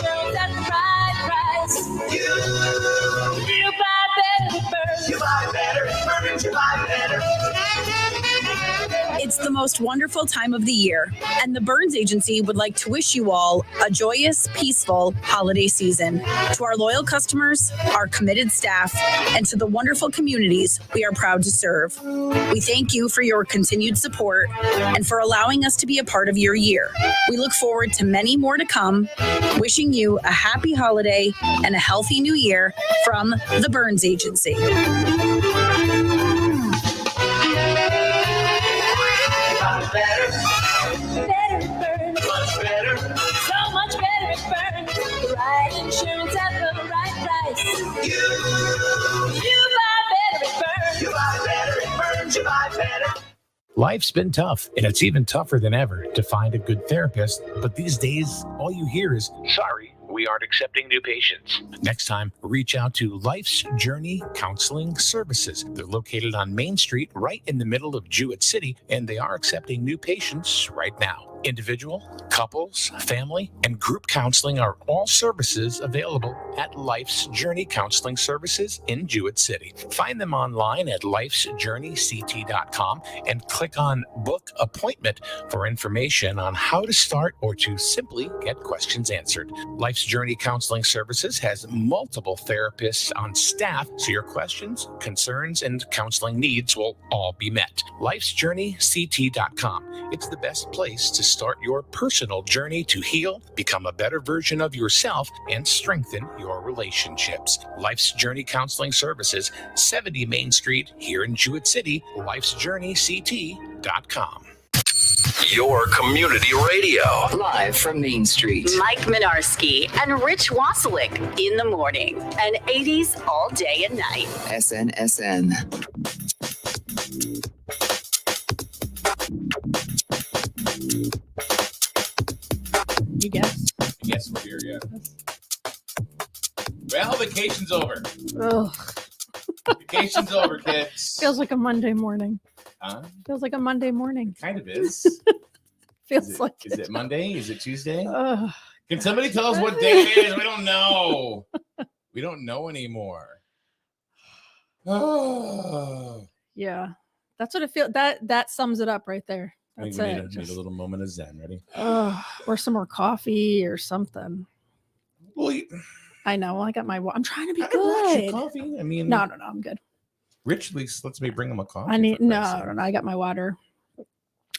insurance at the right price. You buy better with Burns. You buy better at Burns. You buy better. It's the most wonderful time of the year, and the Burns Agency would like to wish you all a joyous, peaceful holiday season. To our loyal customers, our committed staff, and to the wonderful communities we are proud to serve. We thank you for your continued support and for allowing us to be a part of your year. We look forward to many more to come, wishing you a happy holiday and a healthy new year from the Burns Agency. Better. Better at Burns. Much better. So much better at Burns. The right insurance at the right price. You buy better at Burns. buy better at Burns. You buy better. Life's been tough, and it's even tougher than ever to find a good therapist. But these days, all you hear is, sorry, we aren't accepting new patients. Next time, reach out to Life's Journey Counseling Services. They're located on Main Street, right in the middle of Jewett City, and they are accepting new patients right now. Individual, couples, family, and group counseling are all services available at Life's Journey Counseling Services in Jewett City. Find them online at lifesjourneyct.com and click on Book Appointment for information on how to start or to simply get questions answered. Life's Journey Counseling Services has multiple therapists on staff, so your questions, concerns, and counseling needs will all be met. lifesjourneyct.com. It's the best place to start your personal journey to heal, become a better version of yourself, and strengthen your relationships. Life's Journey Counseling Services, 70 Main Street here in Jewett City, lifesjourneyct.com. Your community radio. Live from Main Street. Mike Minarski and Rich Wasilick in the morning, and 80s all day and night. SNSN. You guess? Yes, we're here, yeah. Well, vacation's over. Ugh. Vacation's over, kids. Feels like a Monday morning. Huh? Feels like a Monday morning. Kind of is. Feels like Is it Monday? Is it Tuesday? Ugh. Can somebody tell us what day it is? We don't know. We don't know anymore. Oh. Yeah. That's what it feels. That sums it up right there. That's we it. need a little moment of zen. Ready? Or some more coffee or something. Well, I know. I got my. I'm trying to be I brought you good. coffee. I mean, No, I'm good. Rich at least lets me bring him a coffee. I need for Christ's sake. no. I got my water.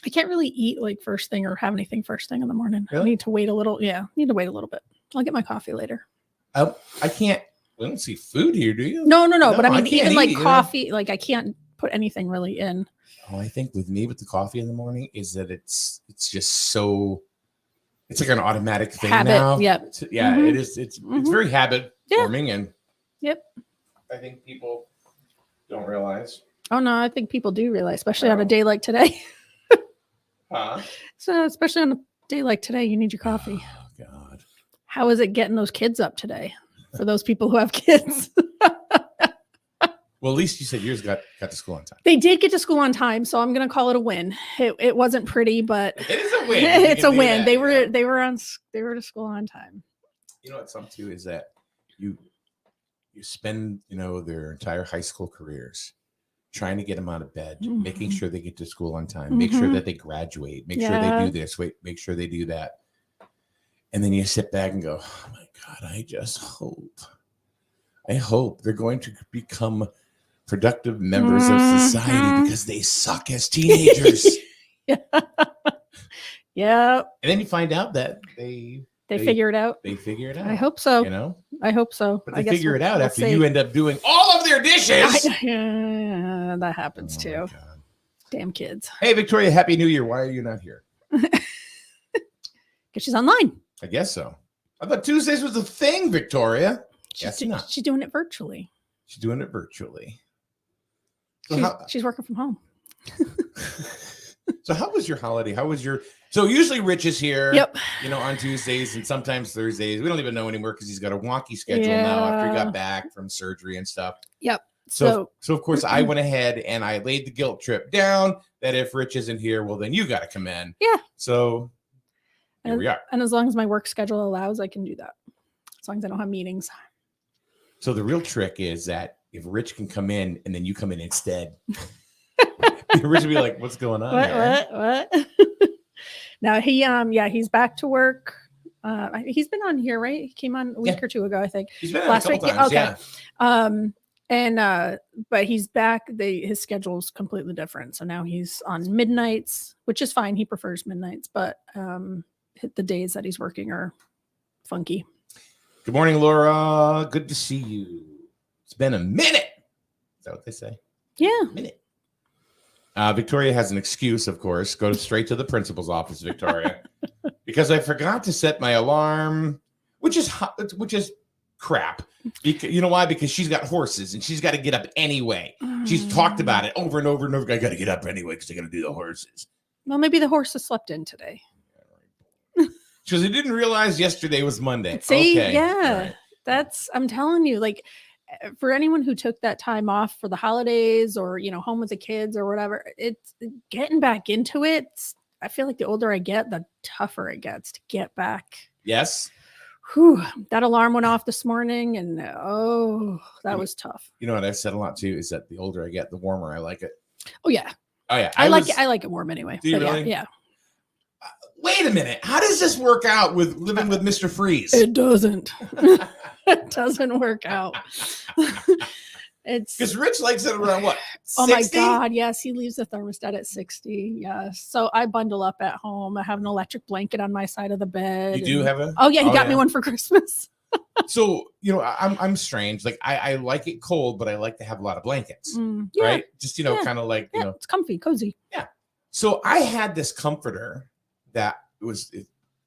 I can't really eat like first thing or have anything first thing in the morning. Really? I need to wait a little. Yeah, need to wait a little bit. I'll get my coffee later. I can't. We don't see food here, do you? No. But I mean, can't even like eat, coffee, like I can't put anything really in. Oh, I think with me with the coffee in the morning is that it's just so it's like an automatic thing Habit, now. yep. Yeah, Mhm. it is. It's very habit forming, and Yep. I think people don't realize. Oh no, I think people do realize, especially on a day like today. Huh? So especially on a day like today, you need your coffee. Oh God. How is it getting those kids up today? For those people who have kids. Well, at least you said yours got to school on time. They did get to school on time, so I'm gonna call it a win. It wasn't pretty, but It is a win. it's a win. They were Yeah. they were to school on time. You know what? Some too is that you spend their entire high school careers trying to get them out of bed, making sure they get to school on time, make sure that they graduate, make sure they do this, make sure they do that. And then you sit back and go, oh my God, I hope they're going to become productive members of society because they suck as teenagers. Yeah. And then you find out that they figure it out. They figure it out. I hope so. I hope so. But they I guess figure it out we'll after see. you end up doing all of their dishes. Yeah, that happens too. God. Damn kids. Hey, Victoria, Happy New Year. Why are you not here? Because she's online. I guess so. I thought Tuesdays was a thing, Victoria. She's doing it virtually. She's doing it virtually. So She's working from home. So how was your holiday? So usually Rich is here, Yep. On Tuesdays and sometimes Thursdays. We don't even know anymore because he's got a wonky schedule now after he got back from surgery and stuff. Yep. So of course I went ahead and I laid the guilt trip down that if Rich isn't here, well, then you got to come in. Yeah. So here we are. And as long as my work schedule allows, I can do that. as long as I don't have meetings. So the real trick is that if Rich can come in and then you come in instead, Rich will be like, "What's going on?" What? Now he's back to work. He's been on here, right? He came on a week or two ago, I think. He's been on last week. Times, okay. But he's back. His schedule's completely different. So now he's on midnights, which is fine. He prefers midnights, but the days that he's working are funky. Good morning, Laura. Good to see you. It's been a minute. Is that what they say? Yeah. A minute. Victoria has an excuse, of course. Go straight to the principal's office, Victoria, because I forgot to set my alarm, which is crap. You know why? Because she's got horses and she's got to get up anyway. She's talked about it over and over and over. I got to get up anyway because I got to do the horses. Well, maybe the horses slept in today. Because I didn't realize yesterday was Monday. See, okay. Yeah, right. I'm telling you, like, for anyone who took that time off for the holidays or, home with the kids or whatever, it's getting back into it. I feel like the older I get, the tougher it gets to get back. Yes. Whew, that alarm went off this morning and that was tough. You know what I've said a lot too is that the older I get, the warmer I like it. Oh yeah. I like it warm anyway. Do you really? Yeah. Wait a minute. How does this work out with living with Mr. Freeze? It doesn't. It doesn't work out. It's because Rich likes it around what? 60? Oh my God. Yes. He leaves the thermostat at 60. Yes. So I bundle up at home. I have an electric blanket on my side of the bed. You do have a? Oh yeah. He got me one for Christmas. So, I'm strange. Like I like it cold, but I like to have a lot of blankets, right? Just, kind of like, it's comfy, cozy. Yeah. So I had this comforter that was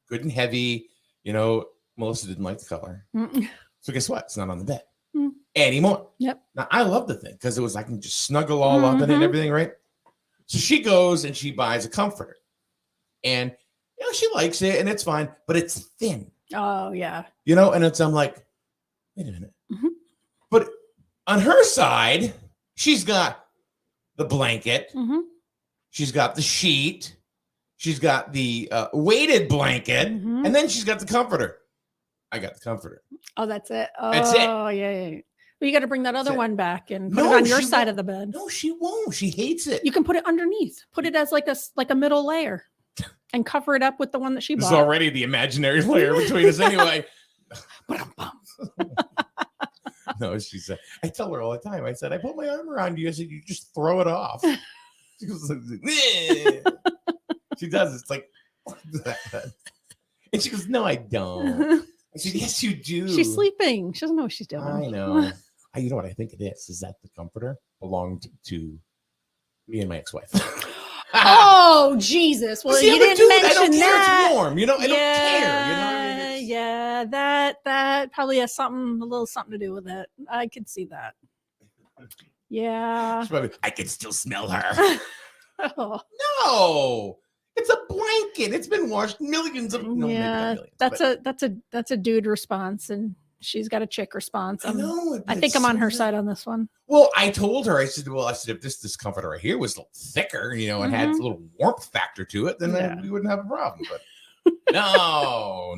good and heavy. Melissa didn't like the color. So guess what? It's not on the bed anymore. Yep. Now I love the thing because it was I can just snuggle all up in it and everything, right? So she goes and she buys a comforter, and she likes it and it's fine, but it's thin. Oh yeah. And I'm like, wait a minute. But on her side, she's got the blanket, she's got the sheet, she's got the weighted blanket, and then she's got the comforter. I got the comforter. Oh, that's it. Oh, that's it. Oh, yeah. Well, you got to bring that other one back and put it on your side of the bed. No, she won't. She hates it. You can put it underneath. Put it as like a middle layer and cover it up with the one that she bought. There's already the imaginary layer between us anyway. No, she said, I tell her all the time. I said, I put my arm around you. I said, you just throw it off. She goes, she does. It's like, and she goes, no, I don't. I said, yes, you do. She's sleeping. She doesn't know what she's doing. I know. You know what I think it is that the comforter belonged to me and my ex-wife. Oh, Jesus. Well, you didn't mention I don't care. that. It's warm. I don't care. Yeah, that probably has a little something to do with it. I could see that. Yeah. I can still smell her. Oh. No. It's a blanket. It's been washed millions of millions, that's a dude response, and she's got a chick response. I think I'm so on her side on this one. Well, I told her, I said, if this comforter right here was a little thicker, and had a little warmth factor to it, then we wouldn't have a problem. But no.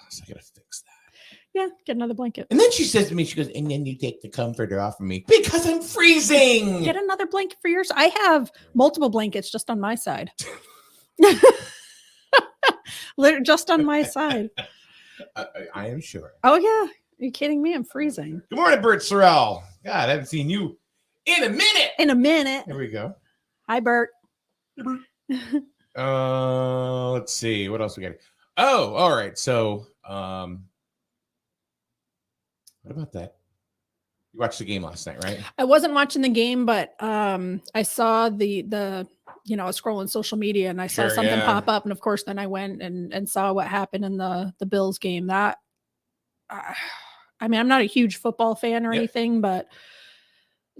So I gotta fix that. Yeah, get another blanket. And then she says to me, she goes, and then you take the comforter off of me because I'm freezing. Get another blanket for yours. I have multiple blankets just on my side. Just on my side. I am sure. Oh, yeah. Are you kidding me? I'm freezing. Good morning, Bert Sorrell. God, I haven't seen you in a minute. Here we go. Hi, Bert. Let's see. What else we got? Oh, all right. So, what about that? You watched the game last night, right? I wasn't watching the game, but I saw the I was scrolling social media and I saw something pop up, and of course then I went and saw what happened in the Bills game. That I'm not a huge football fan or anything, but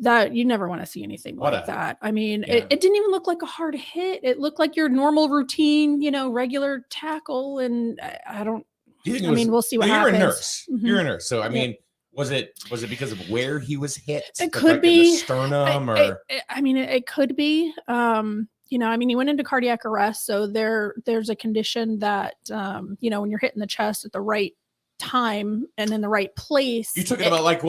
that you never want to see anything like that. It didn't even look like a hard hit. It looked like your normal routine, regular tackle, and I don't. We'll see what happens. You're a nurse. You're a nurse, so Was it because of where he was hit? It could be the sternum, or it could be. I mean, he went into cardiac arrest. So there's a condition that, when you're hitting the chest at the right time and in the right place. You're talking about like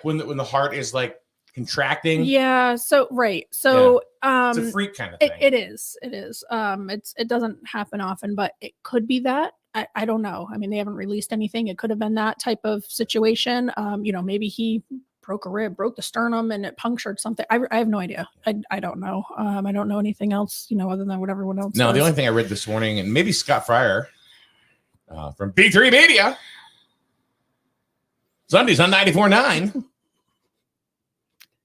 when the heart is like contracting. Yeah. So, right. So, it's a freak kind of thing. It is. It doesn't happen often, but it could be that. I don't know. I mean, they haven't released anything. It could have been that type of situation. Maybe he broke a rib, broke the sternum, and it punctured something. I have no idea. I don't know. I don't know anything else, other than what everyone else No, does. the only thing I read this morning, and maybe Scott Fryer from B3 Media, Sundays on 94.9.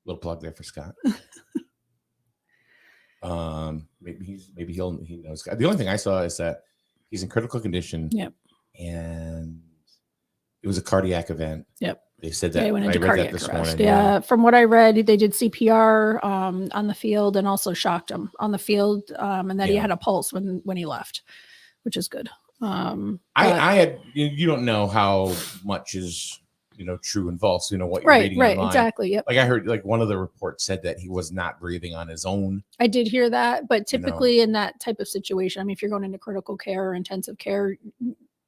Little plug there for Scott. Maybe he knows. The only thing I saw is that he's in critical condition. Yep. And it was a cardiac event. Yep. They said that. They went into I read cardiac that this arrest. morning. Yeah. From what I read, they did CPR on the field and also shocked him on the field, and that he had a pulse when he left, which is good. I had you don't know how much is true and false. What you're reading right, online. exactly. Yep. Like I heard, like one of the reports said that he was not breathing on his own. I did hear that, but typically in that type of situation, I mean, if you're going into critical care or intensive care,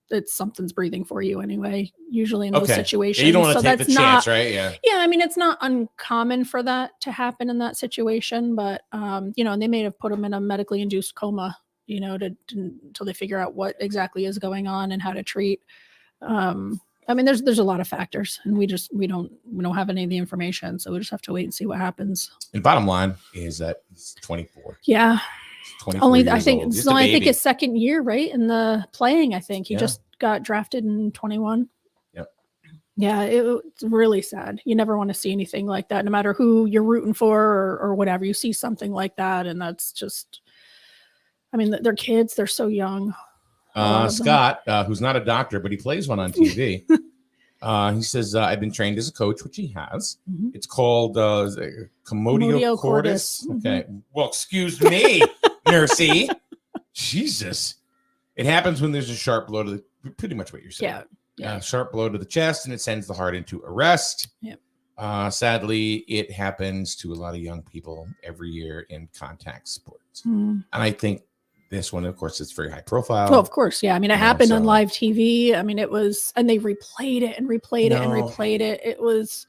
it's something's breathing for you anyway. Usually in those situations, yeah, you don't want to take the chance, right? Yeah. Yeah, I mean, it's not uncommon for that to happen in that situation, but and they may have put him in a medically induced coma, until they figure out what exactly is going on and how to treat. I mean, there's a lot of factors, and we don't have any of the information, so we just have to wait and see what happens. And bottom line is that he's 24. Yeah, 24 only years I think old. it's only I think his second year, right, in the playing. I think he just got drafted in 21. Yep. Yeah, it's really sad. You never want to see anything like that, no matter who you're rooting for or whatever. You see something like that, and that's just. I mean, they're kids. They're so young. Scott, who's not a doctor, but he plays one on TV. He says, I've been trained as a coach, which he has. Mm-hmm. It's called Commotio cordis. Mm-hmm. Okay. Well, excuse me, nursey. Jesus. It happens when there's a sharp blow to pretty much what you're saying. Yeah. Sharp blow to the chest, and it sends the heart into arrest. Yep. Sadly, it happens to a lot of young people every year in contact sports. Mm. And I think this one, of course, is very high profile. Well, of course. Yeah. I mean, it happened on live TV. I mean, it was, and they replayed it and replayed it and replayed it. It was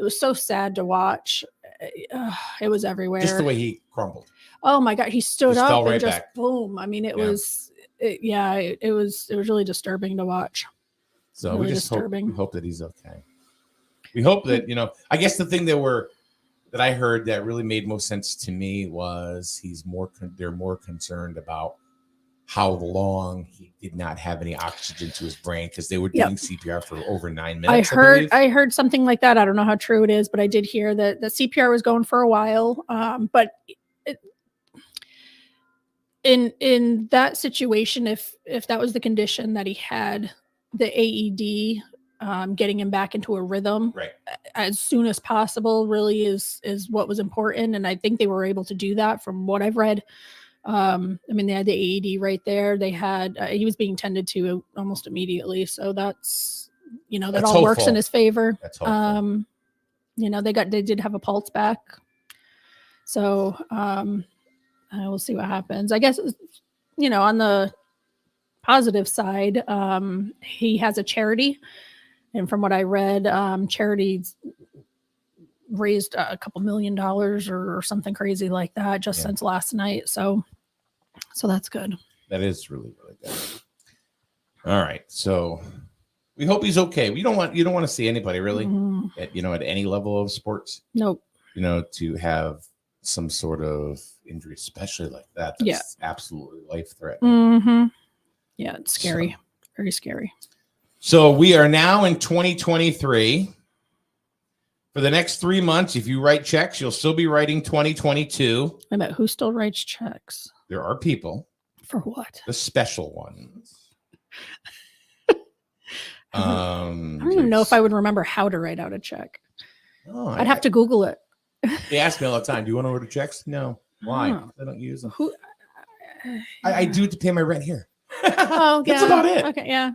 so sad to watch. It was everywhere. Just the way he crumbled. Oh my God. He stood just up fell right and just back. Boom. I mean, it was really disturbing to watch. So really we just hope that he's okay. We hope that, I guess the thing that I heard that really made most sense to me was they're more concerned about how long he did not have any oxygen to his brain because they were doing CPR for over 9 minutes. I heard something like that. I don't know how true it is, but I did hear that the CPR was going for a while. But in that situation, if that was the condition that he had, the AED getting him back into a rhythm as soon as possible really is what was important. And I think they were able to do that from what I've read. I mean, they had the AED right there. They had, he was being tended to almost immediately. So that's, that that's all hopeful. Works in his favor. That's hopeful. They did have a pulse back. So we'll see what happens. I guess, on the positive side, he has a charity. And from what I read, charities raised a couple $1 million or something crazy like that just since last night. So that's good. That is really, really good. All right. So we hope he's okay. You don't want to see anybody really at any level of sports. Nope. To have some sort of injury, especially like that. That's absolutely life-threatening. Mm-hmm. Yeah, it's scary. Very scary. So we are now in 2023. For the next 3 months, if you write checks, you'll still be writing 2022. I bet who still writes checks? There are people. For what? The special ones. I don't even know if I would remember how to write out a check. Oh, I'd have to Google it. They ask me all the time, do you want to order checks? No. Why? Oh. I don't use them. Who? I do it to pay my rent here. Oh, yeah. That's about it. Okay, yeah.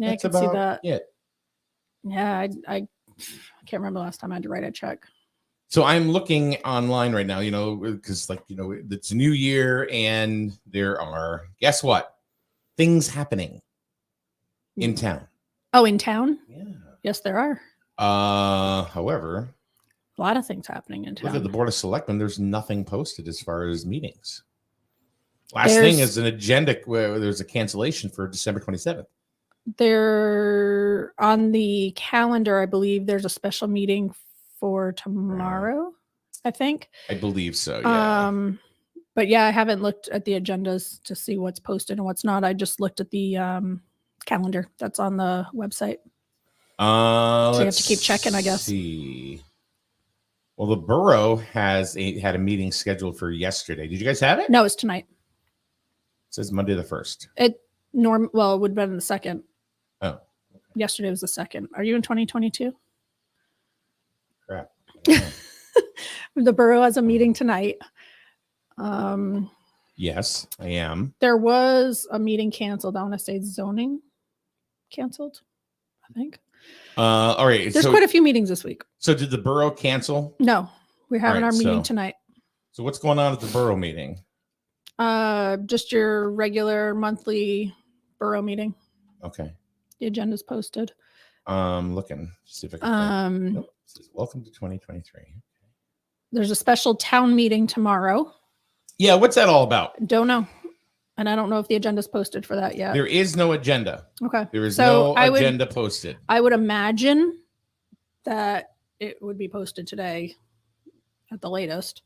Yeah, That's I can see that. it. Yeah, I can't remember the last time I had to write a check. So I'm looking online right now, because it's a new year and there are, guess what? Things happening in town. Oh, in town? Yeah. Yes, there are. However, A lot of things happening in look town. at the Board of Selectmen. There's nothing posted as far as meetings. Last thing is an agenda where there's a cancellation for December 27th. There on the calendar, I believe there's a special meeting for tomorrow, I think. I believe so, yeah. But yeah, I haven't looked at the agendas to see what's posted and what's not. I just looked at the calendar that's on the website. So you have to keep checking, I guess. See. Well, the borough had a meeting scheduled for yesterday. Did you guys have it? No, it's tonight. It says Monday the 1st. It would have been the 2nd. Oh. Okay. Yesterday was the 2nd. Are you in 2022? Crap. The borough has a meeting tonight. Yes, I am. There was a meeting canceled. I want to say zoning canceled, I think. All right. There's quite a few meetings this week. So did the borough cancel? No, we're having our meeting tonight. So what's going on at the borough meeting? Just your regular monthly borough meeting. Okay. The agenda's posted. Looking. See if I can nope. It says, welcome to 2023. There's a special town meeting tomorrow. Yeah, what's that all about? Don't know. And I don't know if the agenda's posted for that yet. There is no agenda. Okay. There is no agenda posted. I would imagine that it would be posted today at the latest.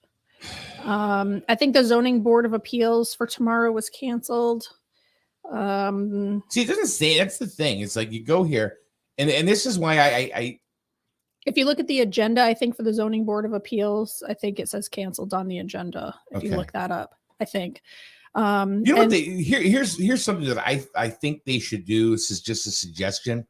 I think the zoning board of appeals for tomorrow was canceled. See, it doesn't say. That's the thing. It's like you go here, and this is why I if you look at the agenda, I think for the zoning board of appeals, I think it says canceled on the agenda. If you look that up, I think. Here's something that I think they should do. This is just a suggestion.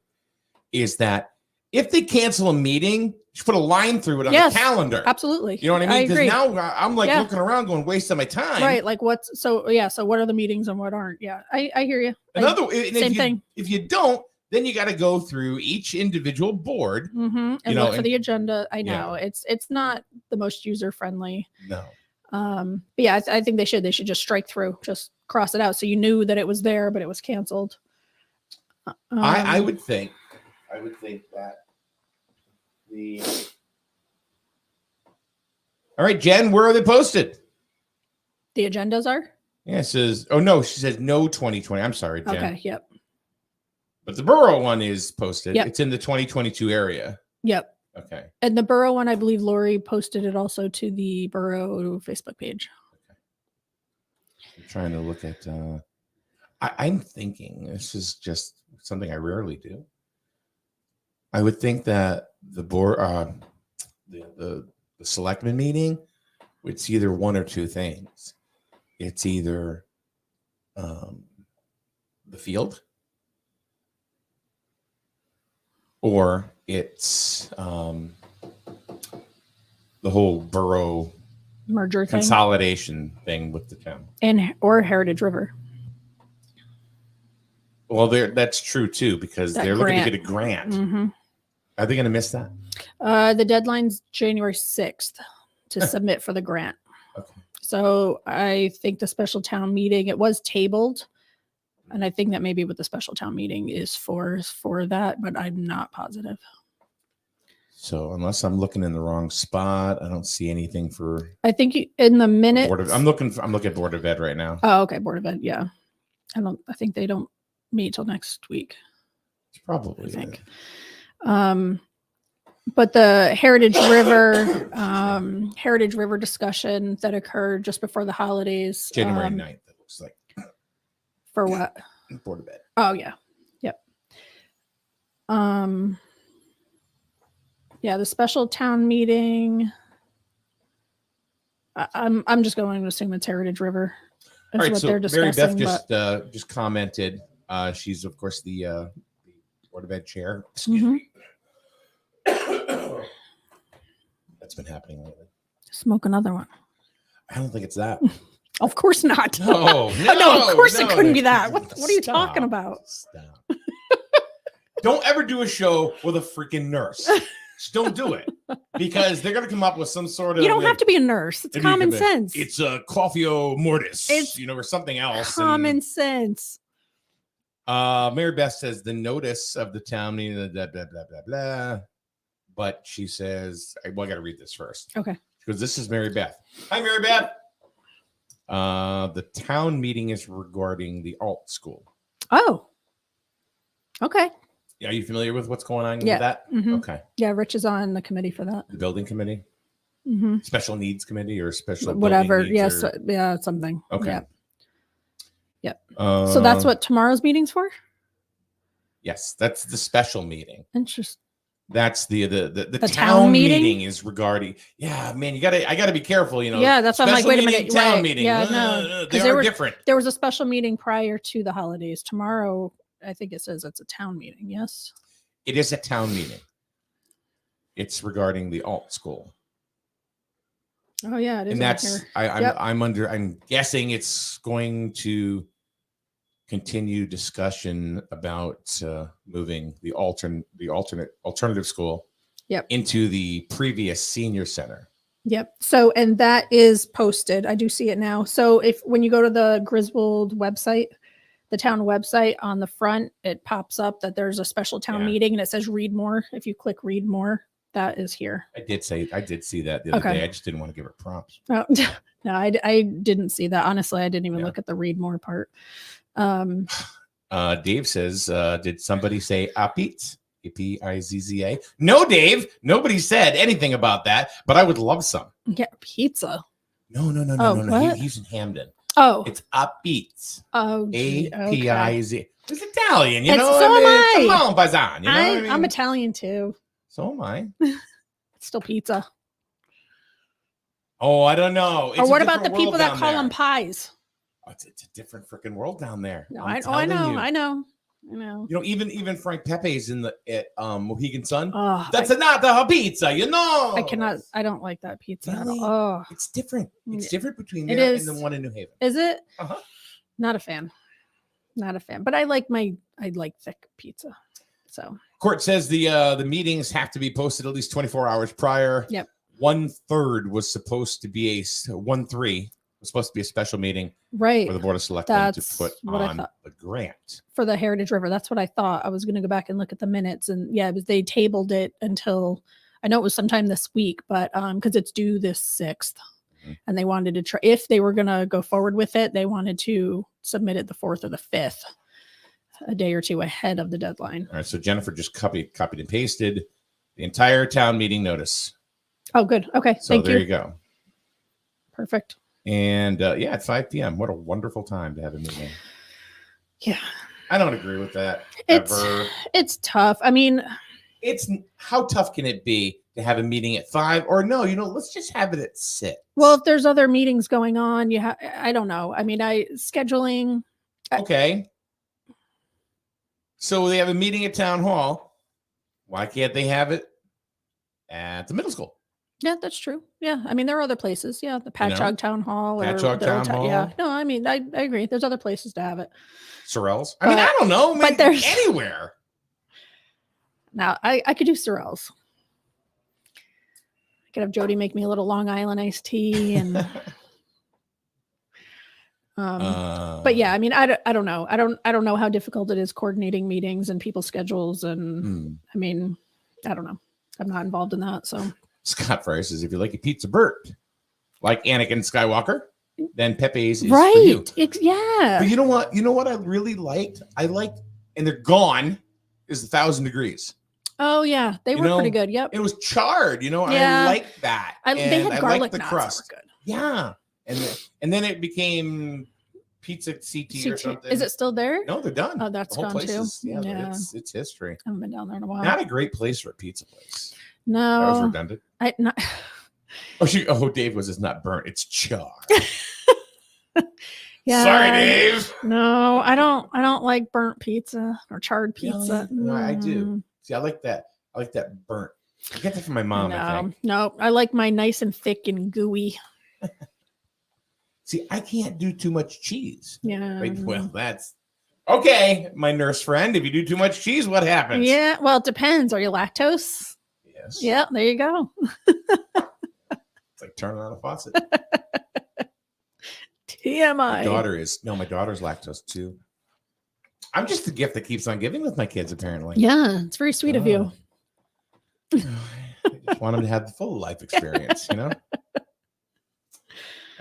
Is that if they cancel a meeting, you should put a line through it on the calendar. Absolutely. You know what I mean? Because now I'm like looking around, going, wasting my time. Right. Like so what are the meetings and what aren't? Yeah, I hear you. Same thing. If you don't, then you got to go through each individual board and look for the agenda. I know it's not the most user friendly. No. But yeah, I think they should just strike through, just cross it out, so you knew that it was there, but it was canceled. I would think that all right, Jen, where are they posted? The agendas are? Yeah, it says, oh no, she says no 2020. I'm sorry, Jen. Okay, yep. But the borough one is posted. Yep. It's in the 2022 area. Yep. Okay. And the borough one, I believe Lori posted it also to the borough Facebook page. Okay. I'm trying to look at I'm thinking, this is just something I rarely do. I would think that the board the selectmen meeting, it's either one or two things. It's either the field, or it's the whole borough merger consolidation thing with the town, or Heritage River. Well, that's true too, because they're looking to get a grant. Mm-hmm. Are they going to miss that? The deadline's January 6th to submit for the grant. Okay. So I think the special town meeting, it was tabled. And I think that maybe what the special town meeting is for that, but I'm not positive. So unless I'm looking in the wrong spot, I don't see anything for. I think in the minute. I'm looking at Board of Ed right now. Oh, okay, Board of Ed. Yeah, I think they don't meet till next week. It's probably. I think. But the Heritage River discussion that occurred just before the holidays. January 9th. It looks like. For what? Board of Ed. Oh yeah. Yep. Yeah, the special town meeting. I'm just going to assume it's Heritage River. That's all right, what so they're discussing. Mary Beth just commented. She's of course the Board of Ed chair. Excuse me. That's been happening lately. Smoke another one. I don't think it's that. Of course not. No, no, of course it couldn't be that. What are you talking about? Stop. Don't ever do a show with a freaking nurse. Just don't do it because they're going to come up with some sort of. You don't have to be a nurse. It's common sense. It's a coffeo mortis, It's or something else. Common sense. Mary Beth says the notice of the town meeting, blah, blah, blah, blah, blah. But she says, I got to read this first. Okay. Because this is Mary Beth. Hi, Mary Beth. The town meeting is regarding the alt school. Oh. Okay. Are you familiar with what's going on with Yeah. that? Mhm. Okay. Yeah, Rich is on the committee for that. The building committee? Mm-hmm. Special needs committee or special Whatever. building needs Yes. or- Yeah, something. Okay. Yep. So that's what tomorrow's meeting's for? Yes, that's the special meeting. Interesting. That's the town town meeting? meeting is regarding. Yeah, man, I gotta be careful. Yeah, that's why I'm like, special wait a meeting, minute. Town Right. meeting. Yeah, no. They 'Cause are different. There was a special meeting prior to the holidays. Tomorrow, I think it says it's a town meeting. Yes. It is a town meeting. It's regarding the alt school, Oh yeah, it is. and on that's here. I'm guessing it's going to continue discussion about moving the alternative school Yep. into the previous senior center. Yep. So, and that is posted. I do see it now. So when you go to the Griswold website, the town website, on the front, it pops up that there's a special town Yeah. meeting and it says read more. If you click read more, that is here. I did see that the other Okay. day. I just didn't want to give her prompts. Oh, no, I didn't see that. Honestly, I didn't even Yeah. look at the read more part. Dave says, did somebody say apizza? Pizza? No, Dave. Nobody said anything about that, but I would love some. Yeah, pizza. No. Oh, No. what? He's in Hamden. Oh, It's apizza. oh, gee, okay. A-P-I-Z. It's Italian, It's- know? so am I. Come on, Paisan. You know what I mean? I'm Italian too. So am I. It's still pizza. Oh, I don't know. It's Or a what about the different people world that down call there. them pies? Oh, it's a different freaking world down there. No, I'm I telling know. you. I know. You know, even Frank Pepe's in the Mohegan Sun. Oh, That's not a pizza, you know. I cannot. I don't like that pizza. at Really? all. Oh, It's different. It's Yeah. different between It there is. and the one in New Haven. is it? Uh-huh. Not a fan. Not a fan. But I like thick pizza. So Court says the meetings have to be posted at least 24 hours prior. Yep. 1/3 was supposed to be a special meeting right for the Board of Selectmen to That's put what I on thought. the grant. for the Heritage River. That's what I thought. I was going to go back and look at the minutes, and yeah, they tabled it until I know it was sometime this week, but because it's due this 6th. Mhm. And they wanted to try, if they were going to go forward with it, they wanted to submit it the 4th or the 5th, a day or two ahead of the deadline. All right, so Jennifer just copied and pasted the entire town meeting notice. Oh, good. Okay. So Thank there you. you go. Perfect. And yeah, at 5 p.m. What a wonderful time to have a meeting. Yeah. I don't agree with that. It's ever. it's tough. I mean, It's how tough can it be to have a meeting at 5? Or no, let's just have it at 6. well, if there's other meetings going on, I don't know. I mean, scheduling. Okay. So they have a meeting at town hall. Why can't they have it at the middle school? Yeah, that's true. Yeah. I mean, there are other places. Yeah. The Patchogue Town Hall. Patchogue the old Town Yeah. Hall. No, I mean, I agree. There's other places to have it. Sorrells? I mean, But- I don't know. but there's- anywhere. Now, I could do Sorrells. I could have Jody make me a little Long Island iced tea. And, but yeah, I mean, I don't know. I don't know how difficult it is coordinating meetings and people's schedules. And I mean, I don't know. I'm not involved in that. So Scott Fryer says, if you like a pizza burnt, like Anakin Skywalker, then Pepe's is right. for you. Yeah. But you know what? You know what I really liked? And they're gone, is 1,000 Degrees. Oh yeah. They were pretty good. Yep. It was charred, Yeah. I like that. They And had I garlic liked the knots crust. that were good. Yeah. And then it became Pizza CT or something. Is it still there? No, they're done. Oh, that's The whole gone place too. is- yeah. It's history. I haven't been down there in a while. Not a great place for a pizza place. That was No, redundant. not. Dave was, it's not burnt, it's charred. Yeah. Sorry, Dave. No, I don't like burnt pizza or charred pizza. No, I do. See, I like that. I like that burnt. I get that from my mom, I think. No, I like my nice and thick and gooey. See, I can't do too much cheese. Yeah. Right? Well, that's okay, my nurse friend. If you do too much cheese, what happens? Yeah. Well, it depends. Are you lactose? Yes. Yeah, there you go. It's like turning on a faucet. TMI. My daughter's lactose too. I'm just the gift that keeps on giving with my kids, apparently. Yeah, it's very sweet of you. I just want them to have the full life experience, you know?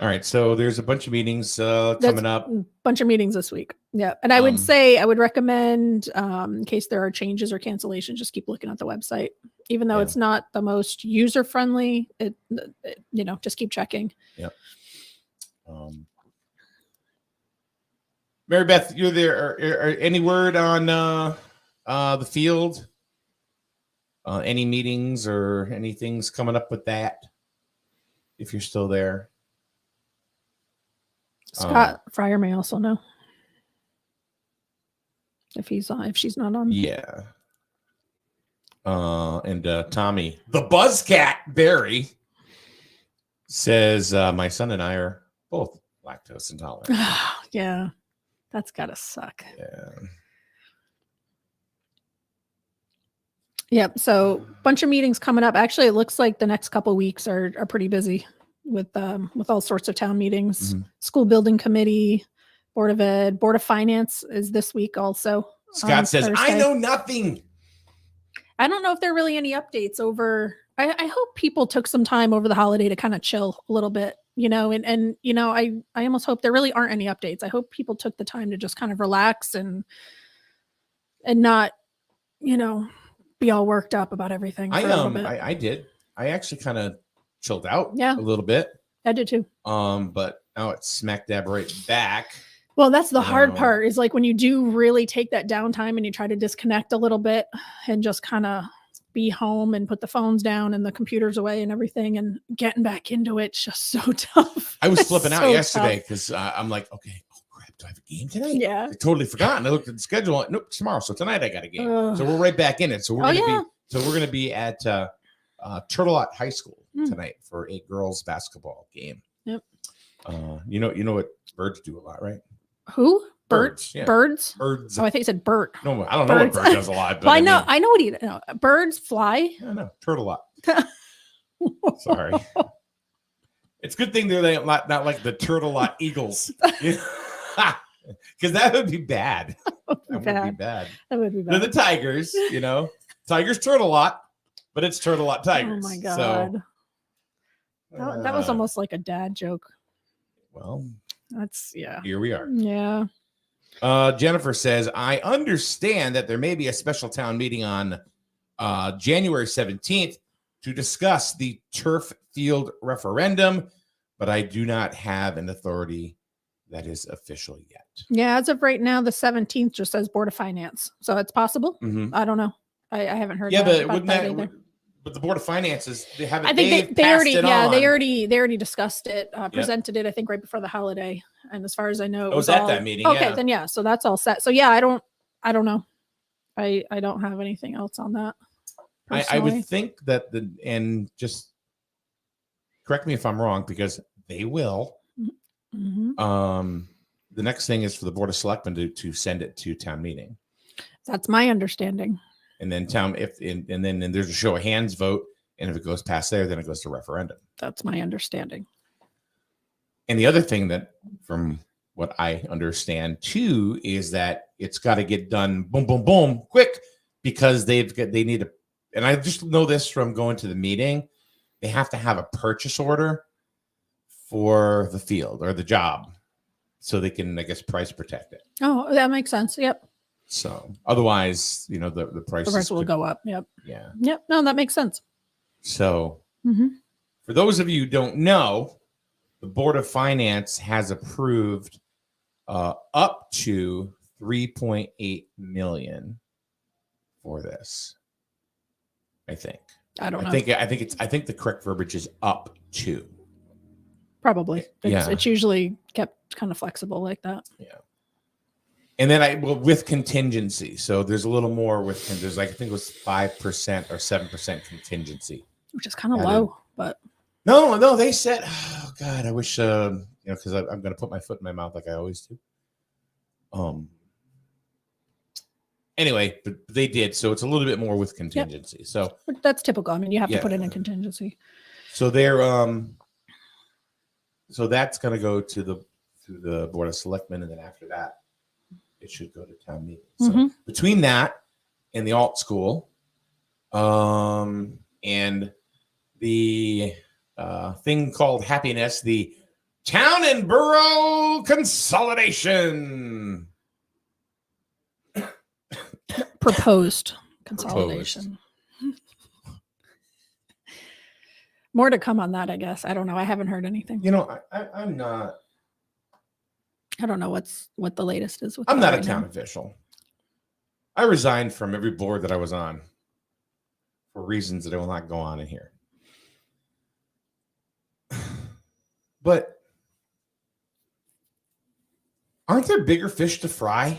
All right, so there's a bunch of meetings coming up. Bunch of meetings this week. Yeah, and I would recommend, in case there are changes or cancellations, just keep looking at the website. Even though it's not the most user friendly, it just keep checking. Yep. Mary Beth, you're there. Are any word on the field? Any meetings or anything's coming up with that? If you're still there. Scott Fryer may also know if he's on, if she's not on. Yeah. And Tommy, the Buzzcat Barry, says my son and I are both lactose intolerant. Yeah, that's gotta suck. Yeah. Yep. So bunch of meetings coming up. Actually, it looks like the next couple weeks are pretty busy with all sorts of town meetings. Mm-hmm. School building committee, Board of Ed, Board of Finance is this week also. Scott says, Thursday. I know nothing. I don't know if there are really any updates over. I hope people took some time over the holiday to kind of chill a little bit, and I almost hope there really aren't any updates. I hope people took the time to just kind of relax and not, be all worked up about everything. For a little bit. I did. I actually kind of chilled out a little bit. I did too. But now it's smack dab right back. Well, that's the hard part is like when you do really take that downtime and you try to disconnect a little bit and just kind of be home and put the phones down and the computers away and everything and getting back into it's just so tough. I was flipping out yesterday because I'm like, okay, oh crap, do I have a game tonight? Yeah. I totally forgot. And I looked at the schedule. Nope, tomorrow. So tonight I got a game. So we're right back in it. So we're gonna be at Turtle Lot High School tonight for a girls basketball game. Yep. You know what birds do a lot, right? Who? Birds. Yeah. Birds? Birds. Oh, I think you said Bert. No, I don't know what bird does a lot. But well, I know what he know. Birds fly. I know. Turtle lot. Sorry. It's a good thing they're not like the Turtle Lot Eagles. Because that would be bad. That would be bad. That would be bad. They're the Tigers, Tigers Turtle Lot, but it's Turtle Lot Tigers. Oh my God. So, that was almost like a dad joke. Well, here we are. Yeah. Jennifer says, I understand that there may be a special town meeting on January 17th to discuss the turf field referendum, but I do not have an authority that is official yet. Yeah, as of right now, the 17th just says Board of Finance. So it's possible. Mm-hmm. I don't know. I haven't heard but the Board of Finances, they haven't. I think they already discussed it, presented it, I think right before the holiday. And as far as I know, it was at that meeting. Okay, then yeah, so that's all set. So yeah, I don't know. I don't have anything else on that. I would think that and just correct me if I'm wrong, because they will. Mm-hmm. The next thing is for the Board of Selectmen to send it to town meeting. That's my understanding. And then then there's a show of hands vote, and if it goes past there, then it goes to referendum. That's my understanding. And the other thing that, from what I understand too, is that it's got to get done boom, boom, boom, quick, because they need to. And I just know this from going to the meeting. They have to have a purchase order for the field or the job, so they can, I guess, price protect it. Oh, that makes sense. Yep. So otherwise, the price will go up. Yep. Yeah. Yep. No, that makes sense. So for those of you who don't know, the Board of Finance has approved up to $3.8 million for this. I think. I don't know. I think the correct verbiage is up to. Probably. It's usually kept kind of flexible like that. Yeah. And then with contingency. So there's a little more there's I think it was 5% or 7% contingency. Which is kind of low, but. No, they said, oh God, I wish, because I'm going to put my foot in my mouth like I always do. anyway, but they did. So it's a little bit more with contingency. So But that's typical. I mean, you have to put in a contingency. So they're so that's going to go to the Board of Selectmen, and then after that, it should go to town meeting. So between that and the alt school, and the thing called happiness, the town and borough consolidation. Proposed consolidation. More to come on that, I guess. I don't know. I haven't heard anything. You know, I'm not. I don't know what the latest is. With I'm that not right a town now. official. I resigned from every board that I was on for reasons that I will not go on in here. But aren't there bigger fish to fry?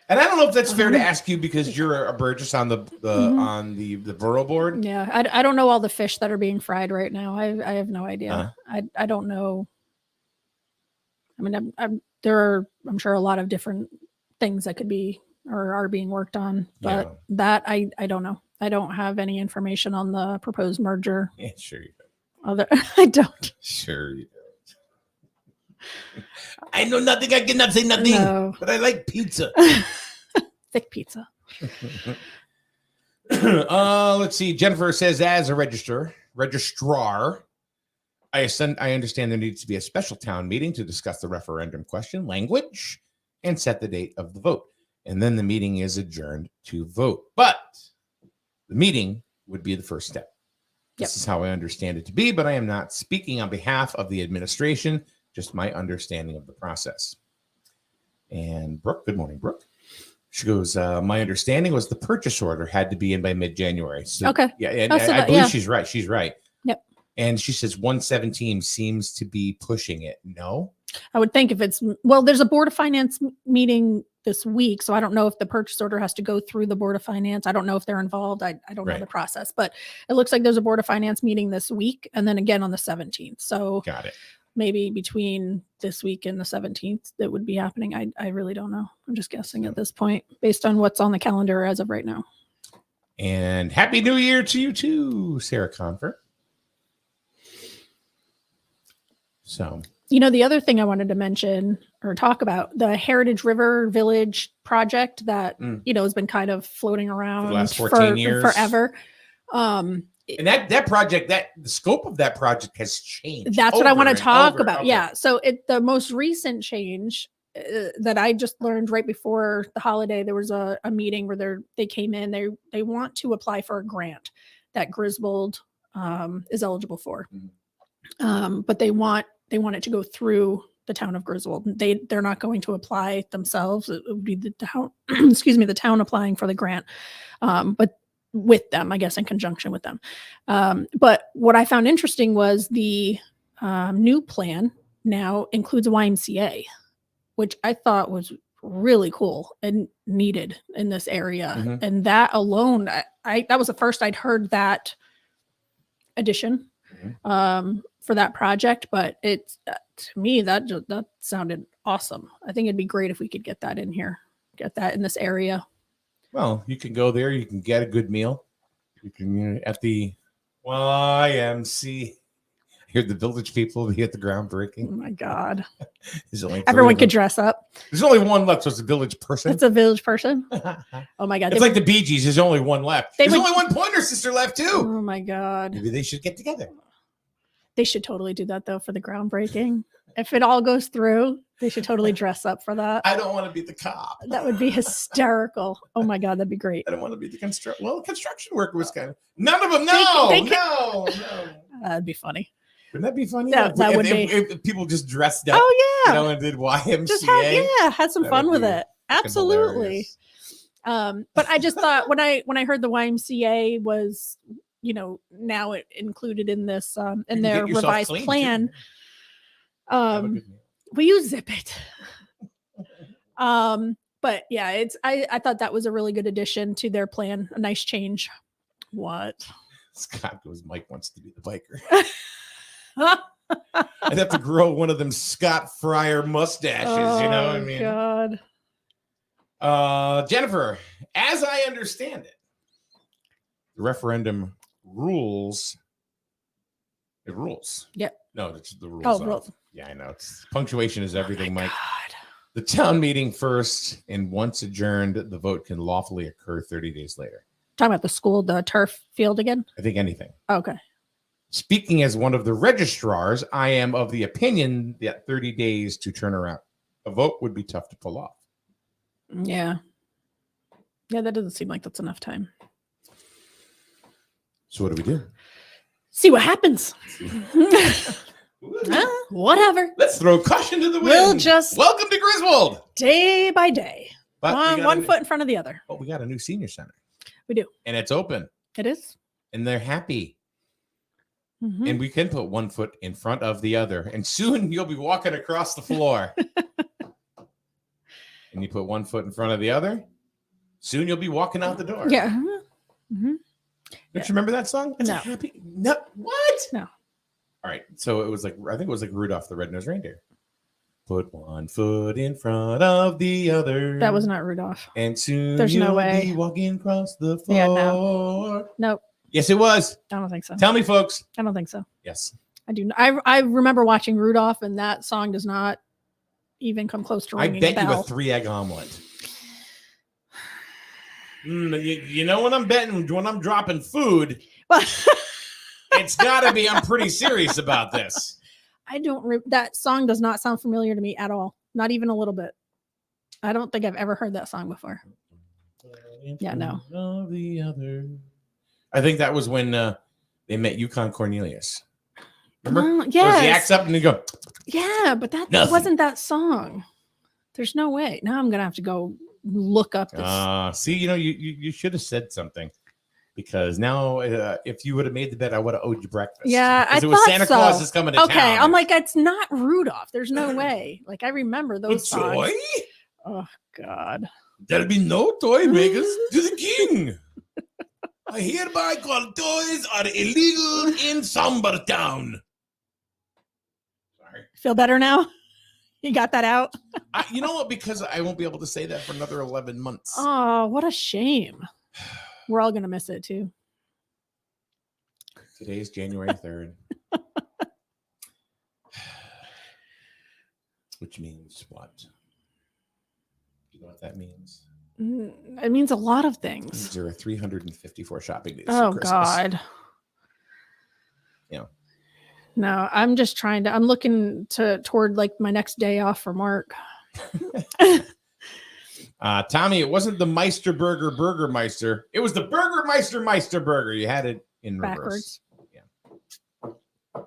And I don't know if that's fair to ask you because you're a Burgess on the on the borough board. Yeah, I don't know all the fish that are being fried right now. I have no idea. I don't know. I mean, I'm sure a lot of different things that could be or are being worked on, but that I don't know. I don't have any information on the proposed merger. Yeah, sure you don't. I don't. Sure you don't. I know nothing. I cannot say nothing. No. But I like pizza. Thick pizza. Let's see. Jennifer says, as a registrar, I understand there needs to be a special town meeting to discuss the referendum question, language, and set the date of the vote. And then the meeting is adjourned to vote. But the meeting would be the first step. This is how I understand it to be, but I am not speaking on behalf of the administration, just my understanding of the process. And Brooke, good morning, Brooke. She goes, my understanding was the purchase order had to be in by mid-January. So, okay. Yeah, and I believe she's right. She's right. Yep. And she says 117 seems to be pushing it. No? I would think if it's, well, there's a Board of Finance meeting this week, so I don't know if the purchase order has to go through the Board of Finance. I don't know if they're involved. I don't know the process, but it looks like there's a Board of Finance meeting this week and then again on the 17th. So got it. Maybe between this week and the 17th that would be happening. I really don't know. I'm just guessing at this point based on what's on the calendar as of right now. And Happy New Year to you too, Sarah Confer. So, you know, the other thing I wanted to mention or talk about, the Heritage River Village project that, you know, has been kind of floating around for the last 14 years. Forever. And that project, the scope of that project has changed. That's what I want to talk about. Okay. Yeah. So the most recent change that I just learned right before the holiday, there was a meeting where they came in, they want to apply for a grant that Griswold is eligible for. But they want it to go through the town of Griswold. They're not going to apply themselves. It would be the town, excuse me, the town applying for the grant. But with them, I guess, in conjunction with them. But what I found interesting was the new plan now includes a YMCA, which I thought was really cool and needed in this area. And that alone, that was the first I'd heard that addition for that project. But it's to me that sounded awesome. I think it'd be great if we could get that in here, get that in this area. Well, you can go there. You can get a good meal. You can at the YMCA. Hear the village people be at the groundbreaking. Oh my God! Everyone could dress up. There's only one left, so it's a village person. It's a village person. Oh my God! It's like the Bee Gees. There's only one left. There's only one Pointer Sister left too. Oh my God! Maybe they should get together. They should totally do that though for the groundbreaking. If it all goes through, they should totally dress up for that. I don't want to be the cop. That would be hysterical. Oh my God, that'd be great. I don't want to be the construction worker was kind of none of them. No. That'd be funny. Wouldn't that be funny? That would be. If people just dressed up. Oh yeah. And did YMCA. Had some fun with it. Absolutely. But I just thought when I heard the YMCA was, you know, now it included in this in their revised plan. Will you zip it? But yeah, I thought that was a really good addition to their plan. A nice change. What? Scott goes, Mike wants to be the biker. I'd have to grow one of them Scott Fryer mustaches, you know what I mean? God. Jennifer, as I understand it, the referendum rules. It rules. Yep. No, it's the rules. Oh, rules. Yeah, I know. Punctuation is everything, Mike. God. The town meeting first, and once adjourned, the vote can lawfully occur 30 days later. Talking about the school, the turf field again? I think anything. Okay. Speaking as one of the registrars, I am of the opinion that 30 days to turn around a vote would be tough to pull off. Yeah. Yeah, that doesn't seem like that's enough time. So what do we do? See what happens. Whatever. Let's throw caution to the wind. We'll just welcome to Griswold. Day by day. But One foot in front of the other. Oh, we got a new senior center. We do. And it's open. It is. And they're happy. Mm-hmm. And we can put one foot in front of the other. And soon you'll be walking across the floor. And you put one foot in front of the other. Soon you'll be walking out the door. Yeah. Mm-hmm. Don't you remember that song? It's No. Happy. No. What? No. All right. So it was like, I think it was like Rudolph the Red-Nosed Reindeer. Put one foot in front of the other. That was not Rudolph. And soon There's no you'll way. be walking across the floor. Yeah, no. Nope. Yes, it was. I don't think so. Tell me, folks. I don't think so. Yes. I do. I remember watching Rudolph, and that song does not even come close to I ringing bet a bell. you a 3-egg omelet. You know when I'm betting, when I'm dropping food, it's got to be, I'm pretty serious about this. I don't. That song does not sound familiar to me at all. Not even a little bit. I don't think I've ever heard that song before. Yeah, no. The other. I think that was when they met Yukon Cornelius. Remember? Yes. He acts up and you go. Yeah, but that Nothing. wasn't that song. There's no way. Now I'm gonna have to go look up this. See, you should have said something, because now if you would have made the bet, I would have owed you breakfast. Yeah, I it was thought Santa so. Claus is coming to town. Okay, I'm like, it's not Rudolph. There's no way. Like, I remember those songs. Toy? Oh God. There'll be no toy makers to the king. I hereby call toys are illegal in Sombertown. Sorry. Feel better now? You got that out? You know what? Because I won't be able to say that for another 11 months. Oh, what a shame. We're all gonna miss it too. Today's January 3rd. Which means what? You know what that means? It means a lot of things. There are 354 shopping days. Oh for Christmas. God. Yeah. No, I'm just I'm looking toward like my next day off for Mark. Tommy, it wasn't the Meister Burger Burgermeister. It was the Burgermeister Meister Burger. You had it in reverse. Backwards. Yeah.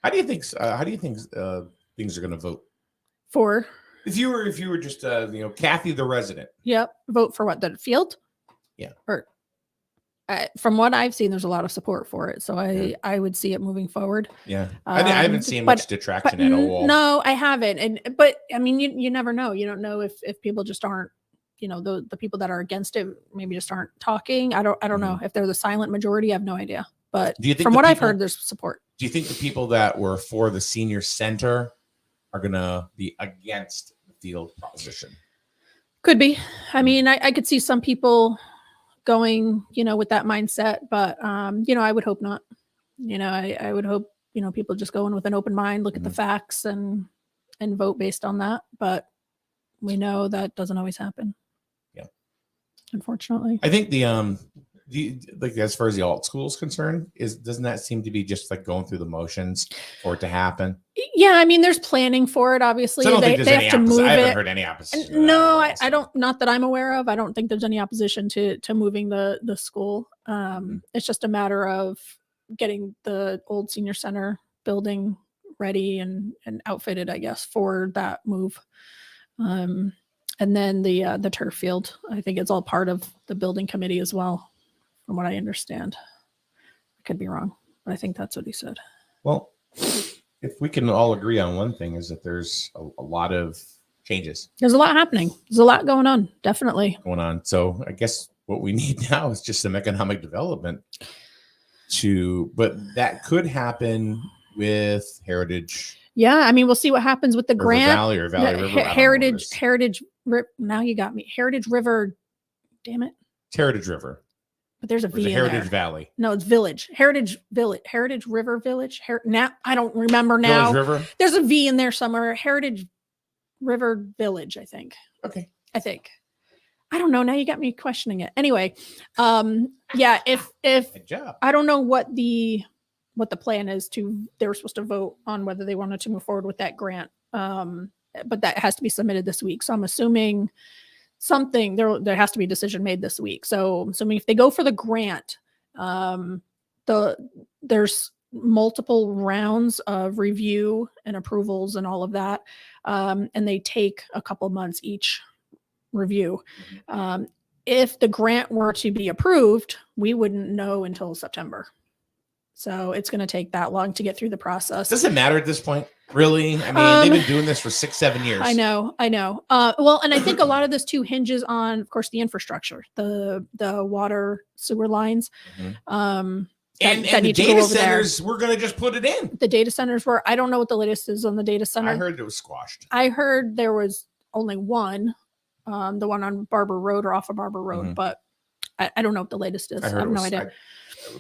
How do you think things are going to vote? For? If you were just Kathy the resident. Yep. Vote for what? The field? Yeah. Or from what I've seen, there's a lot of support for it. So I would see it moving forward. Yeah. I haven't seen much detraction at all. No, I haven't. But I mean, you never know. You don't know if people just aren't, the people that are against it maybe just aren't talking. I don't know if they're the silent majority. I have no idea. But from what I've heard, there's support. Do you think the people that were for the senior center are going to be against the field proposition? Could be. I mean, I could see some people going, with that mindset, but, I would hope not. I would hope, people just go in with an open mind, look at the facts and vote based on that. But we know that doesn't always happen. Yeah. Unfortunately. I think like as far as the alt school is concerned, doesn't that seem to be just like going through the motions for it to happen? Yeah, I mean, there's planning for it. Obviously, So they have to move it. I haven't heard any opposition. No, I don't. Not that I'm aware of. I don't think there's any opposition to moving the school. It's just a matter of getting the old senior center building ready and outfitted, I guess, for that move. And then the turf field. I think it's all part of the building committee as well, from what I understand. I could be wrong, but I think that's what he said. Well, if we can all agree on one thing, is that there's a lot of changes. There's a lot happening. There's a lot going on. Definitely going on. So I guess what we need now is just some economic development but that could happen with Heritage. Yeah, I mean, we'll see what happens with the River grant. Valley or Valley River. I don't know what it Heritage, is. now you got me. Heritage River, damn it. Heritage River. But there's a Or is V it in Heritage there. Valley? No, it's Village. Heritage River Village. Now I don't remember now. Village River. There's a V in there somewhere. Heritage River Village, I think. Okay. I don't know. Now you got me questioning it. Anyway, yeah, if Good job. I don't know what the plan is they were supposed to vote on whether they wanted to move forward with that grant. But that has to be submitted this week. So I'm assuming there has to be a decision made this week. So assuming if they go for the grant, there's multiple rounds of review and approvals and all of that. And they take a couple months each review. If the grant were to be approved, we wouldn't know until September. So it's going to take that long to get through the process. Does it matter at this point? Really? I mean, they've been doing this for 6-7 years. I know. Well, and I think a lot of this too hinges on, of course, the infrastructure, the water sewer lines. And that the need to go data over there. centers, we're going to just put it in. The data centers I don't know what the latest is on the data center. I heard it was squashed. I heard there was only one, the one on Barber Road or off of Barber Road, but I don't know what the latest is. I have no idea.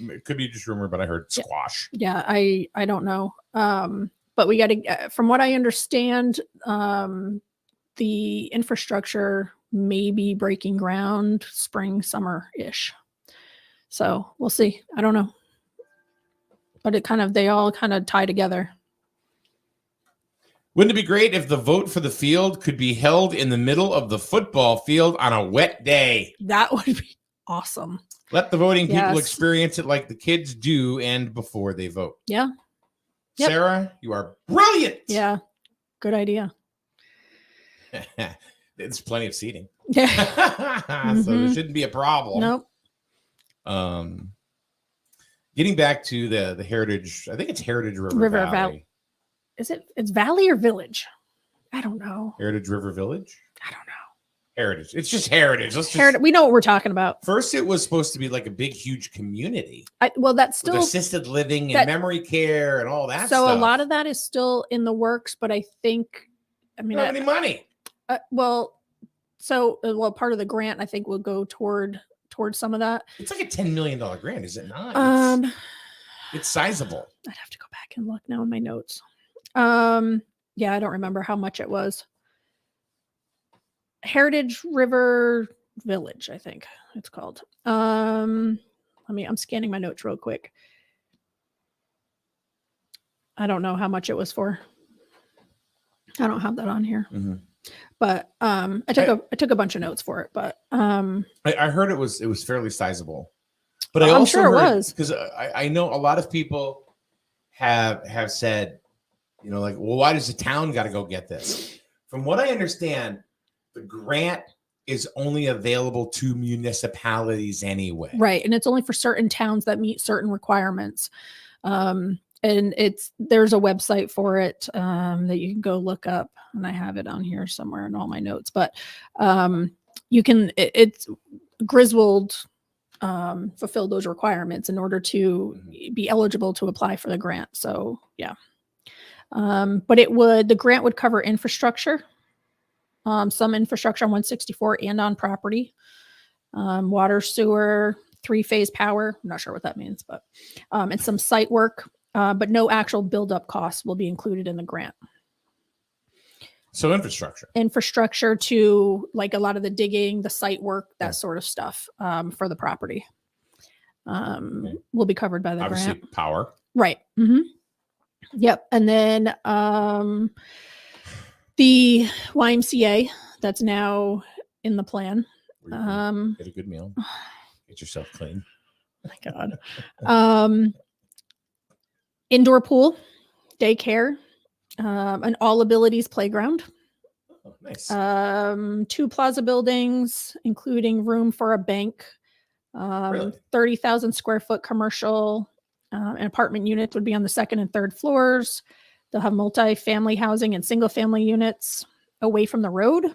It could be just rumor, but I heard squash. Yeah, I don't know. But we got to, from what I understand, the infrastructure may be breaking ground spring, summer-ish. So we'll see. I don't know. But they all kind of tie together. Wouldn't it be great if the vote for the field could be held in the middle of the football field on a wet day? That would be awesome. Let the voting people Yes. experience it like the kids do and before they vote. Yeah. Yep. Sarah, you are brilliant. Yeah. Good idea. There's plenty of seating. Yeah. So there shouldn't be a problem. Nope. Getting back to the Heritage, I think it's Heritage River Valley. Is it? It's Valley or Village? I don't know. Heritage River Village? I don't know. Heritage. It's just Heritage. We know what we're talking about. First, it was supposed to be like a big, huge community. Well, that's with still assisted living and memory care and all that so stuff. a lot of that is still in the works, but I think, I mean, don't have any money. Part of the grant I think will go toward some of that. It's like a $10 million grant, is it not? It's sizable. I'd have to go back and look now in my notes. Yeah, I don't remember how much it was. Heritage River Village, I think it's called. I'm scanning my notes real quick. I don't know how much it was for. I don't have that on here. But I took a bunch of notes for it, but I heard it was fairly sizable. But I I'm also sure it heard, was, because I know a lot of people have said, like, well, why does the town got to go get this? From what I understand, the grant is only available to municipalities anyway. Right, and it's only for certain towns that meet certain requirements. And there's a website for it that you can go look up, and I have it on here somewhere in all my notes. But it's Griswold fulfilled those requirements in order to be eligible to apply for the grant. So yeah, but the grant would cover infrastructure, some infrastructure on 164 and on property, water, sewer, 3-phase power. I'm not sure what that means, but and some site work. But no actual build-up costs will be included in the grant. So infrastructure to like a lot of the digging, the site work, that sort of stuff for the property will be covered by the obviously grant. Power. Right. Yep. And then the YMCA that's now in the plan. Get a good meal. Get yourself clean. Oh my God. Indoor pool, daycare, an all abilities playground. Oh, nice. 2 plaza buildings, including room for a bank. Really? 30,000 square foot commercial and apartment units would be on the 2nd and 3rd floors. They'll have multi-family housing and single family units away from the road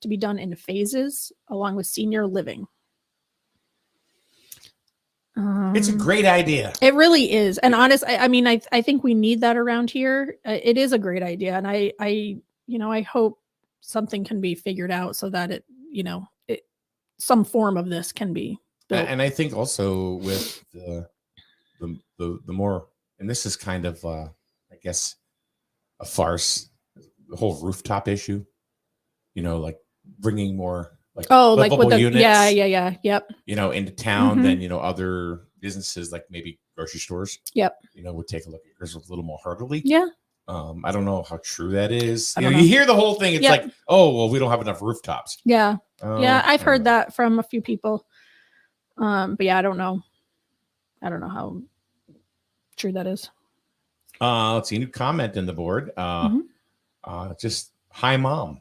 to be done in phases, along with senior living. It's a great idea. It really is. And honest, I mean, I think we need that around here. It is a great idea. And I hope something can be figured out so that some form of this can be built. And I think also with the more, and this is kind of, I guess, a farce, the whole rooftop issue, like bringing more like like with the units, yep, into town than other businesses like maybe grocery stores, would take a look at yours a little more heartily. I don't know how true that is. You hear the whole thing, it's like, oh well, we don't have enough rooftops. I've heard that from a few people, but I don't know how true that is. Let's see, new comment in the board. Just hi mom.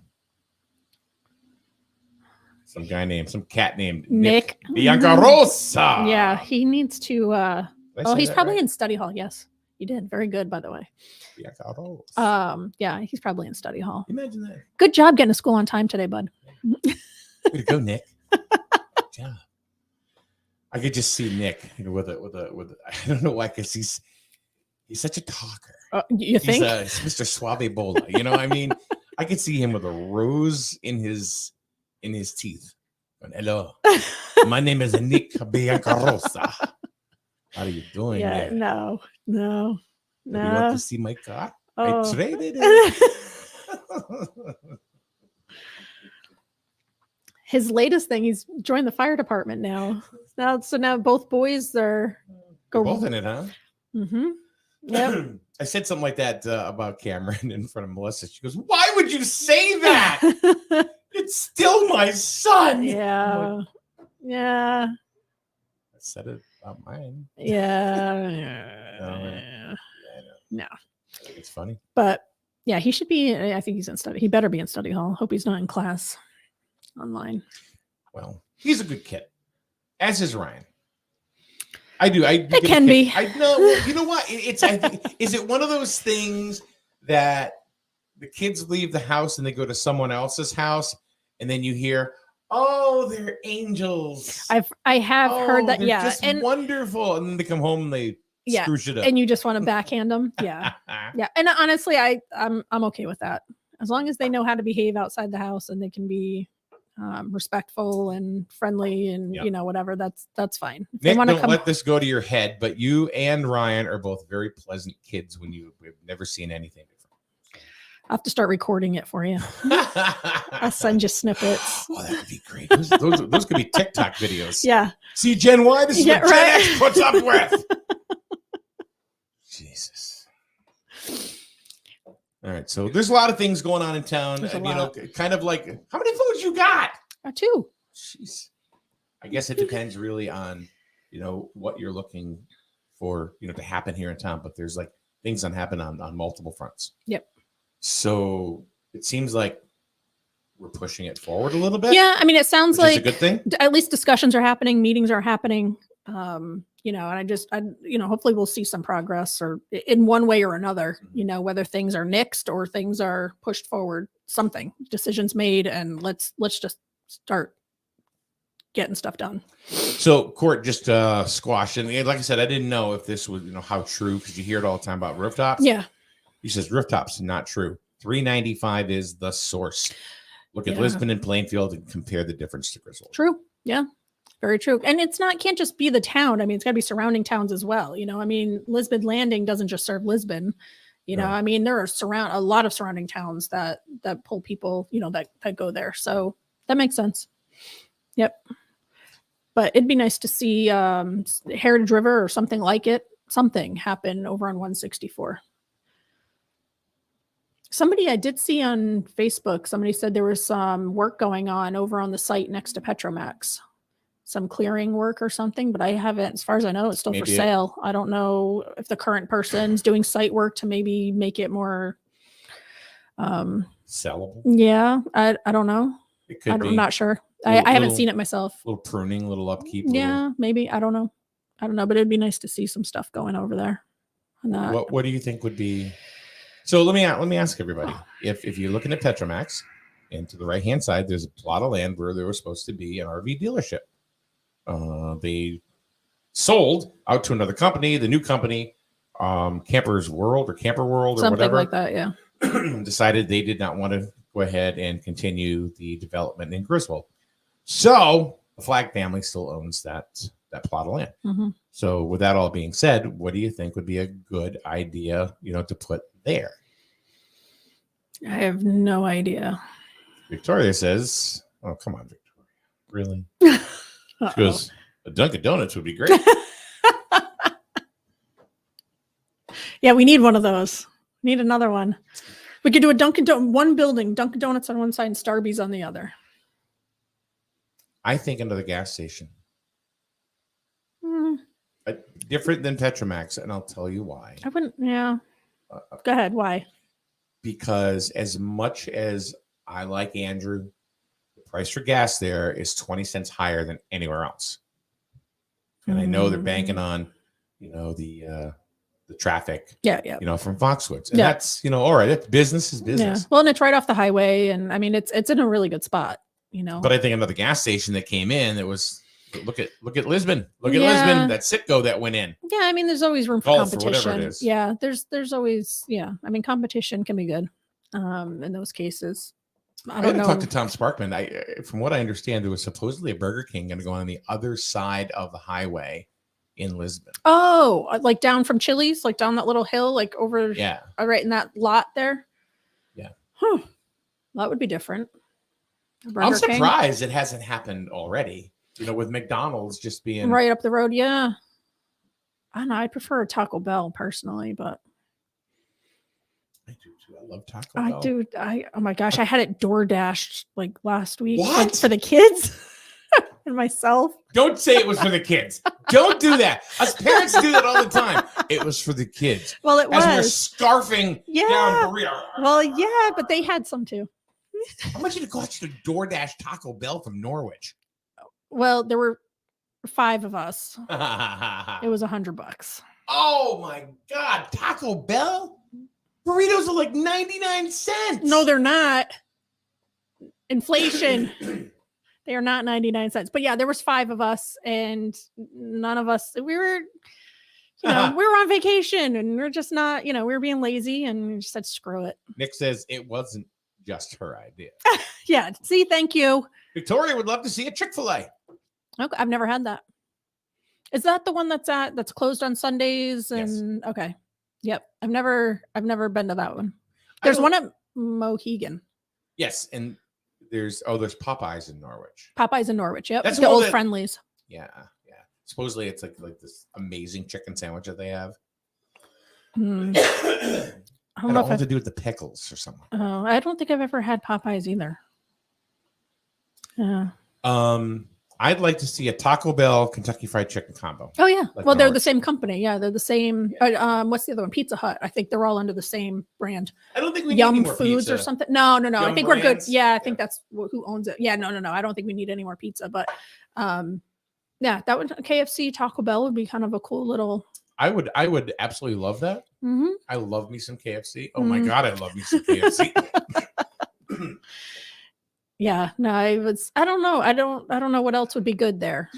Some cat named Nick Biancarosa. Yeah, he needs to he's probably in study hall. Yes, you did. Very good, by the way. Yeah, he's probably in study hall. Imagine that. Good job getting to school on time today, bud. Way to go, Nick. Good job. I could just see Nick, with a I don't know why, because he's such a talker. You think? He's Mr. Suave Bola. I mean, I could see him with a rose in his teeth. And, hello, my name is Nick Biancarosa. How are you doing? Yeah, there? No. You want to see my car? I traded it. His latest thing, he's joined the fire department now. So now both boys are both in it, huh? Mm-hmm. Yep. I said something like that about Cameron in front of Melissa. She goes, "Why would you say that? It's still my son." Yeah. Yeah. I said it about mine. Yeah. No. It's funny. But yeah, he should be. I think he's in study. He better be in study hall. Hope he's not in class online. Well, he's a good kid, as is Ryan. I do. It can be. I know. You know what? Is it one of those things that the kids leave the house and they go to someone else's house, and then you hear, "Oh, they're angels." I have heard that. Yeah, just wonderful. And then they come home and they screw shit up, and you just want to backhand them. Yeah, yeah. And honestly, I'm okay with that as long as they know how to behave outside the house and they can be respectful and friendly and whatever. That's fine. If Nick, don't let this go to your head, but you and Ryan are both very pleasant kids when you've never seen anything different. I'll have to start recording it for you. I'll send you snippets. Oh, that would be great. Those could be TikTok videos. Yeah. See, Gen Y, this is what Gen X puts up with. Jesus. All right, so there's a lot of things going on in town. Kind of like, how many votes you got? 2. Jeez. I guess it depends really on, what you're looking for, to happen here in town. But there's like things that happen on multiple fronts. Yep. So it seemes like we're pushing it forward a little bit. Yeah, I mean, it sounds like a good thing. At least discussions are happening, meetings are happening. And I hopefully we'll see some progress or in one way or another, whether things are nixed or things are pushed forward, something decisions made, and let's just start getting stuff done. So court just squashed. And like I said, I didn't know if this was, how true, because you hear it all the time about rooftops. Yeah. He says rooftops, not true. 395 is the source. Look at Lisbon and Plainfield and compare the difference to Griswold. True. Yeah. Very true. And can't just be the town. I mean, it's got to be surrounding towns as well. I mean, Lisbon Landing doesn't just serve Lisbon. I mean, there are a lot of surrounding towns that pull people, that go there. So that makes sense. Yep. But it'd be nice to see Heritage River or something like it, something happen over on 164. Somebody I did see on Facebook, somebody said there was some work going on over on the site next to Petromax. Some clearing work or something, but I haven't, as far as I know, it's still for sale. I don't know if the current person's doing site work to maybe make it more sellable. Yeah, I don't know. It could be. I'm not sure. I haven't seen it myself. A little pruning, a little upkeep. Yeah, maybe. I don't know, but it'd be nice to see some stuff going over there. What do you think would be? So let me ask everybody. If you're looking at Petromax, and to the right hand side, there's a plot of land where there was supposed to be an RV dealership. They sold out to another company. The new company, Campers World or Camper World or Something whatever, like that. Yeah. decided they did not want to go ahead and continue the development in Griswold. So the Flagg family still owns that plot of land. Mm-hmm. So with that all being said, what do you think would be a good idea, to put there? I have no idea. Victoria says, oh, come on, Victoria. Really? She goes, a Dunkin' Donuts would be great. Yeah, we need one of those. Need another one. We could do a one building, Dunkin' Donuts on one side and Starbucks on the other. I think another gas station. Mm, Different than Petromax, and I'll tell you why. I wouldn't, yeah. Go ahead. Why? Because as much as I like Andrew, the price for gas there is 20 cents higher than anywhere else. And I know they're banking on, the traffic, from Foxwoods. And that's, all right, it's business is business. Yeah. Well, and it's right off the highway. And I mean, it's in a really good spot, But I think another gas station that came in, that was, look at Lisbon. Look at Lisbon, that Citgo that went in. Yeah, I mean, there's always room for competition. Or whatever it is. Yeah, there's always, I mean, competition can be good in those cases. I don't know. Talk to Tom Sparkman. From what I understand, there was supposedly a Burger King going to go on the other side of the highway in Lisbon. Oh, like down from Chili's, like down that little hill, like over, right in that lot there. Yeah. Huh. That would be different. I'm surprised it hasn't happened already. With McDonald's just being right up the road. Yeah. I don't know. I prefer a Taco Bell personally, but I do too. I love Taco Bell. I do. Oh my gosh, I had it DoorDashed like last week for the kids and myself. Don't say it was for the kids. Don't do that. Us parents do that all the time. It was for the kids. Well, it was. As we're scarfing down burrito. Well, yeah, but they had some too. How much did it cost you to DoorDash Taco Bell from Norwich? Well, there were 5 of us. It was $100. Oh my God. Taco Bell? Burritos are like 99 cents. No, they're not. Inflation. They are not 99 cents. But yeah, there was 5 of us and none of us, we were, we were on vacation and we're just not, we were being lazy and we just said, screw it. Nick says it wasn't just her idea. Yeah. See, thank you. Victoria would love to see a Chick-fil-A. Okay. I've never had that. Is that the one that's closed on Sundays? And yes. Okay. Yep. I've never been to that one. There's one at Mohegan. Yes. And there's Popeyes in Norwich. Popeyes in Norwich. Yep. That's the old Friendlies. Yeah. Yeah. Supposedly it's like this amazing chicken sandwich that they have. I don't know what to do with the pickles or something. Oh, I don't think I've ever had Popeyes either. Yeah. I'd like to see a Taco Bell Kentucky Fried Chicken combo. Oh yeah. Like well, they're the same company. Yeah, they're the same. What's the other one? Pizza Hut. I think they're all under the same brand. I don't think we need Yum any more Foods pizza. Or something. No. Yum I think Brands? we're good. Yeah, I think that's who owns it. Yeah, no. I don't think we need any more pizza. But yeah, that would KFC Taco Bell would be kind of a cool little. I would absolutely love that. Mm-hmm. I love me some KFC. Oh my God, I love me some KFC. Yeah, no, I don't know. I don't know what else would be good there.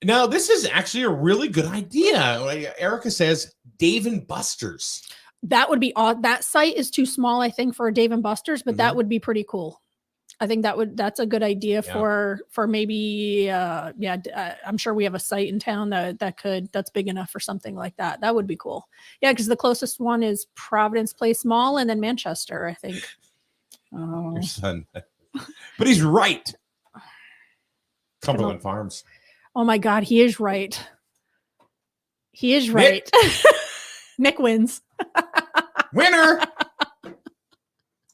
Now, this is actually a really good idea. Erica says Dave and Buster's. That would be odd. That site is too small, I think, for a Dave and Buster's, but that would be pretty cool. I think that's a good idea for maybe I'm sure we have a site in town that's big enough for something like that. That would be cool. Yeah, because the closest one is Providence Place Mall and then Manchester, I think. Oh. Your son. But he's right. Cumberland Farms. Oh my God, he is right. He is right. Nick wins. Winner.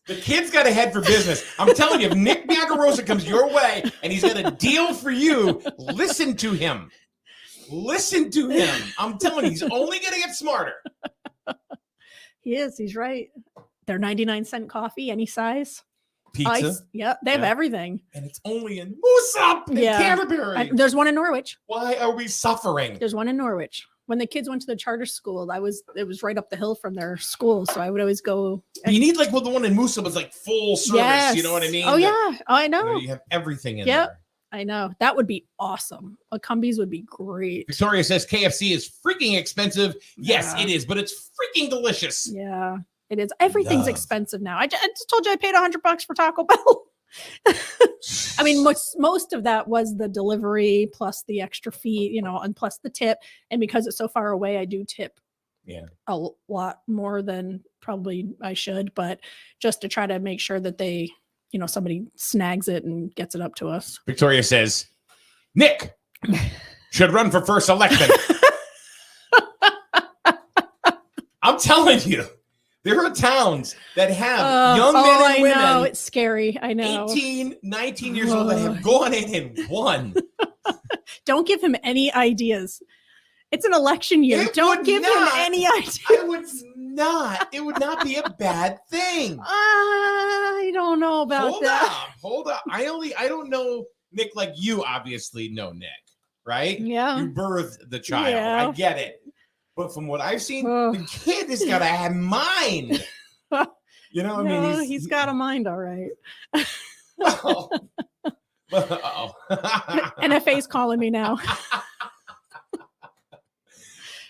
The kid's got a head for business. I'm telling you, if Nick Biancarosa comes your way and he's got a deal for you, listen to him. Listen to him. I'm telling you, he's only going to get smarter. He is. He's right. They're 99-cent coffee, any size. Pizza. Ice. Yep. They have everything. And it's only in Moose Up in Canterbury. There's one in Norwich. Why are we suffering? There's one in Norwich. When the kids went to the charter school, it was right up the hill from their school. So I would always go. You need the one in Moose Up is like full service. Yes. You know what I mean? Oh, yeah. Oh, I know. You have everything in there. I know. That would be awesome. A Cumbies would be great. Victoria says KFC is freaking expensive. Yes, Yeah. it is, but it's freaking delicious. Yeah, it is. Everything's Love. expensive now. I just told you I paid $100 for Taco Bell. I mean, most of that was the delivery plus the extra fee, you know, and plus the tip. And because it's so far away, I do tip a lot more than probably I should, but just to try to make sure that they, you know, somebody snags it and gets it up to us. Victoria says, Nick should run for first election. I'm telling you, there are towns that have young men and women. I know. It's scary. I know. 18, 19 years old that have gone in and won. Don't give him any ideas. It's an election year. Don't give him any ideas. I would not. It would not be a bad thing. I don't know about that. Hold up. I don't know Nick like you obviously know Nick, right? Yeah. You birthed the child. Yeah. I get it. But from what I've seen, the kid has got a mind. You know, I mean, he's got a mind, all right. NFA's calling me now.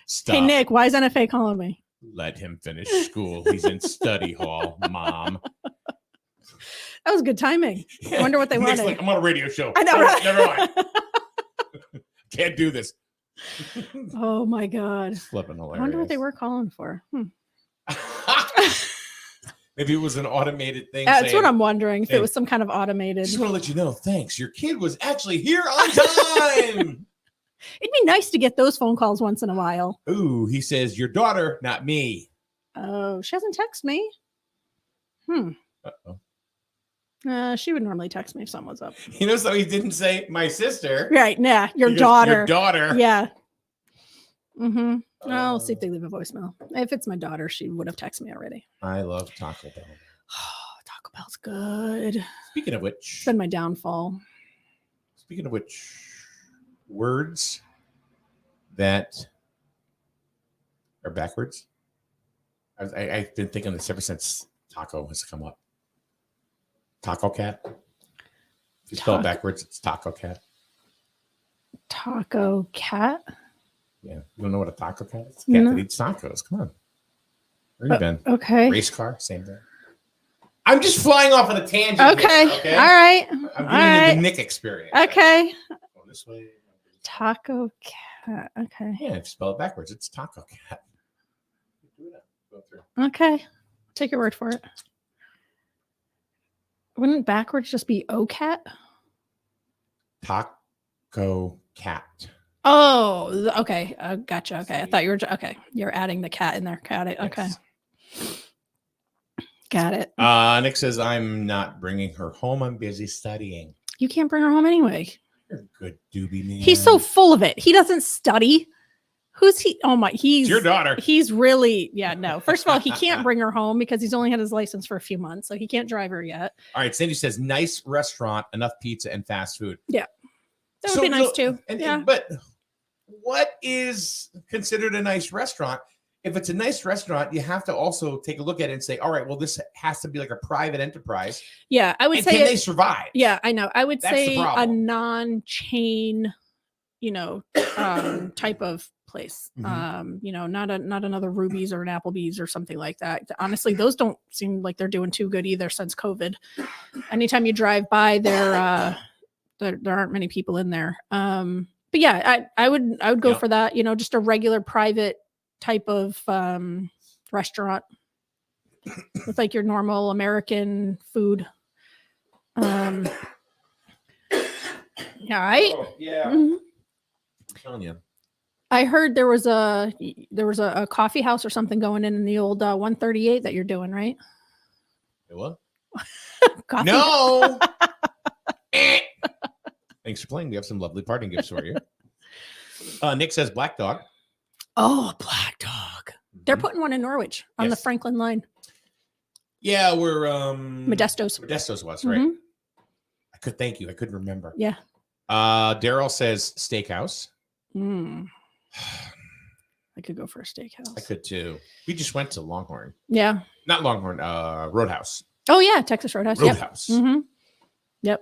Stop. Hey, Nick, why is NFA calling me? Let him finish school. He's in study hall, Mom. That was good timing. I wonder what they Nick's wanted. like, I'm on a radio show. I know, right? Never mind. Can't do this. Oh my God. Flipping hilarious. I wonder what they were calling for. Maybe it was an automated thing. That's what I'm wondering. If it was some kind of I automated. just want to let you know, thanks. Your kid was actually here on time. It'd be nice to get those phone calls once in a while. Ooh, he says, your daughter, not me. Oh, she hasn't texted me. Uh-oh. She would normally text me if something was up. You know, so he didn't say my sister. Right. Yeah. Your He goes, daughter. Your daughter. Yeah. Mm-hmm. I'll see if they leave a voicemail. If it's my daughter, she would have texted me already. I love Taco Bell. Oh, Taco Bell's good. Speaking of which. It's been my downfall. Speaking of which, words that are backwards. I've been thinking this ever since taco has come up. Taco cat. If you spell it backwards, it's taco cat. Taco cat? Yeah. You don't know what a taco cat is? It's a cat that eats tacos. Come on. Where you been? Okay. Race car, same thing. I'm just flying off on a tangent. Okay. Here, okay? All right. I'm All giving right. you the Nick experience. Okay. Go this way. Taco cat. Okay. Yeah, if you spell it backwards, it's taco cat. Go through. Okay. Take your word for it. Wouldn't backwards just be O cat? Taco cat. Oh, okay. Gotcha. Okay. I thought you were okay. You're adding the cat in there. Got it. Okay. Yes. Got it. Nick says, I'm not bringing her home. I'm busy studying. You can't bring her home anyway. You're a good doobie man. He's so full of it. He doesn't study. Who's he? Oh my, he's It's your daughter. He's really, no. First of all, he can't bring her home because he's only had his license for a few months. So he can't drive her yet. All right. Sandy says, nice restaurant, enough pizza and fast food. Yeah. That would be nice too. But what is considered a nice restaurant? If it's a nice restaurant, you have to also take a look at it and say, all right, well, this has to be like a private enterprise. Yeah, I would and say can they survive? Yeah, I know. I would That's the say a problem. non-chain, type of place. Mhm. Not another Ruby's or an Applebee's or something like that. Honestly, those don't seem like they're doing too good either since COVID. Anytime you drive by, there aren't many people in there. But yeah, I would go for that. Just a regular private type of restaurant with like your normal American food. Yeah, right. Oh, yeah. Mhm. I'm telling you. I heard there was a coffee house or something going in the old 138 that you're doing, right? What? Coffee. No. Thanks for playing. We have some lovely parting gifts for you. Nick says Black Dog. Oh, Black Dog. They're putting one in Norwich on the Yes. Franklin line. Yeah, we're Modestos. Modestos was, right? Mhm. I could thank you. I couldn't remember. Yeah. Daryl says Steakhouse. I could go for a steakhouse. I could too. We just went to Longhorn. Yeah. Not Longhorn, Roadhouse. Oh yeah, Texas Roadhouse. Roadhouse. Yep. Mm-hmm. Yep.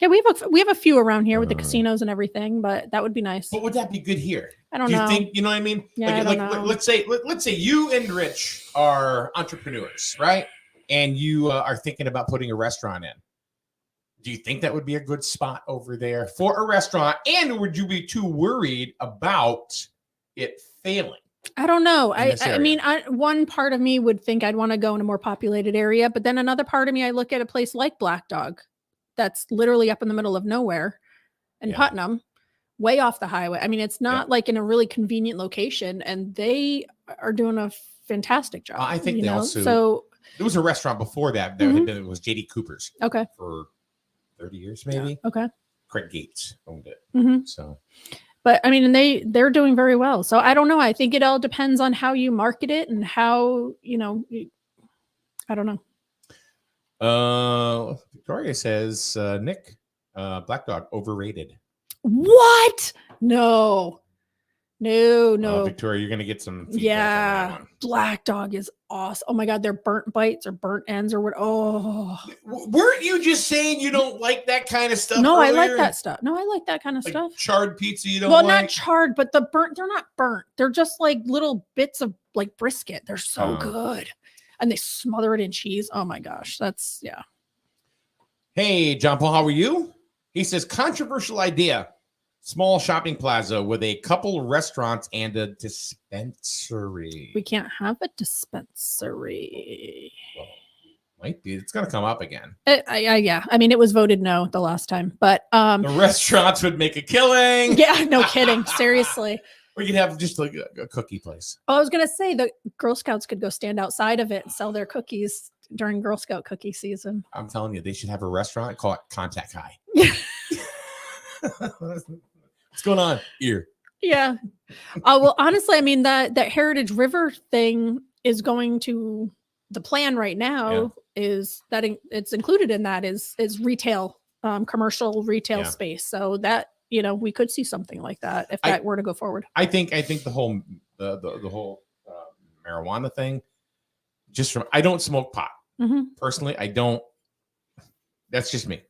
Yeah, we have a few around here with the casinos and everything, but that would be nice. But would that be good here? I don't Do you know. think, you know what I mean? Yeah, like, I don't know. let's say you and Rich are entrepreneurs, right? And you are thinking about putting a restaurant in. Do you think that would be a good spot over there for a restaurant? And would you be too worried about it failing? I don't know. this I area? mean, one part of me would think I'd want to go in a more populated area, but then another part of me, I look at a place like Black Dog, that's literally up in the middle of nowhere in Putnam, way off the highway. I mean, it's not like in a really convenient location, and they are doing a fantastic job. I think they also. So there was a restaurant before that. There had been, it was JD Cooper's. Okay. For 30 years, maybe. Yeah. Okay. Craig Gates owned it. So. But I mean, and they're doing very well. So I don't know. I think it all depends on how you market it and how, I don't know. Victoria says, Nick, Black Dog overrated. What? No. Victoria, you're gonna get some feedback on that one. Black Dog is awesome. Oh my God, they're burnt bites or burnt ends or what? Oh, weren't you just saying you don't like that kind of stuff? No, earlier? I like that stuff. No, I like that kind of stuff. Charred pizza, you don't like? Well, not charred, but the burnt. They're not burnt. They're just like little bits of like brisket. They're so good, and they smother it in cheese. Oh my gosh, that's yeah. Hey, John Paul, how are you? He says controversial idea. Small shopping plaza with a couple restaurants and a dispensary. We can't have a dispensary. Well, might be. It's going to come up again. Yeah. I mean, it was voted no the last time, but the restaurants would make a killing. Yeah, no kidding. Seriously. Or you'd have just like a cookie place. I was going to say the Girl Scouts could go stand outside of it and sell their cookies during Girl Scout cookie season. I'm telling you, they should have a restaurant, call it Contact High. What's going on here? Yeah. Well, honestly, I mean, that Heritage River thing is going to, the plan right now is that it's included in that is retail, commercial retail space. So that, we could see something like that if that were to go forward. I think the whole marijuana thing, I don't smoke pot. Personally, I don't. That's just me.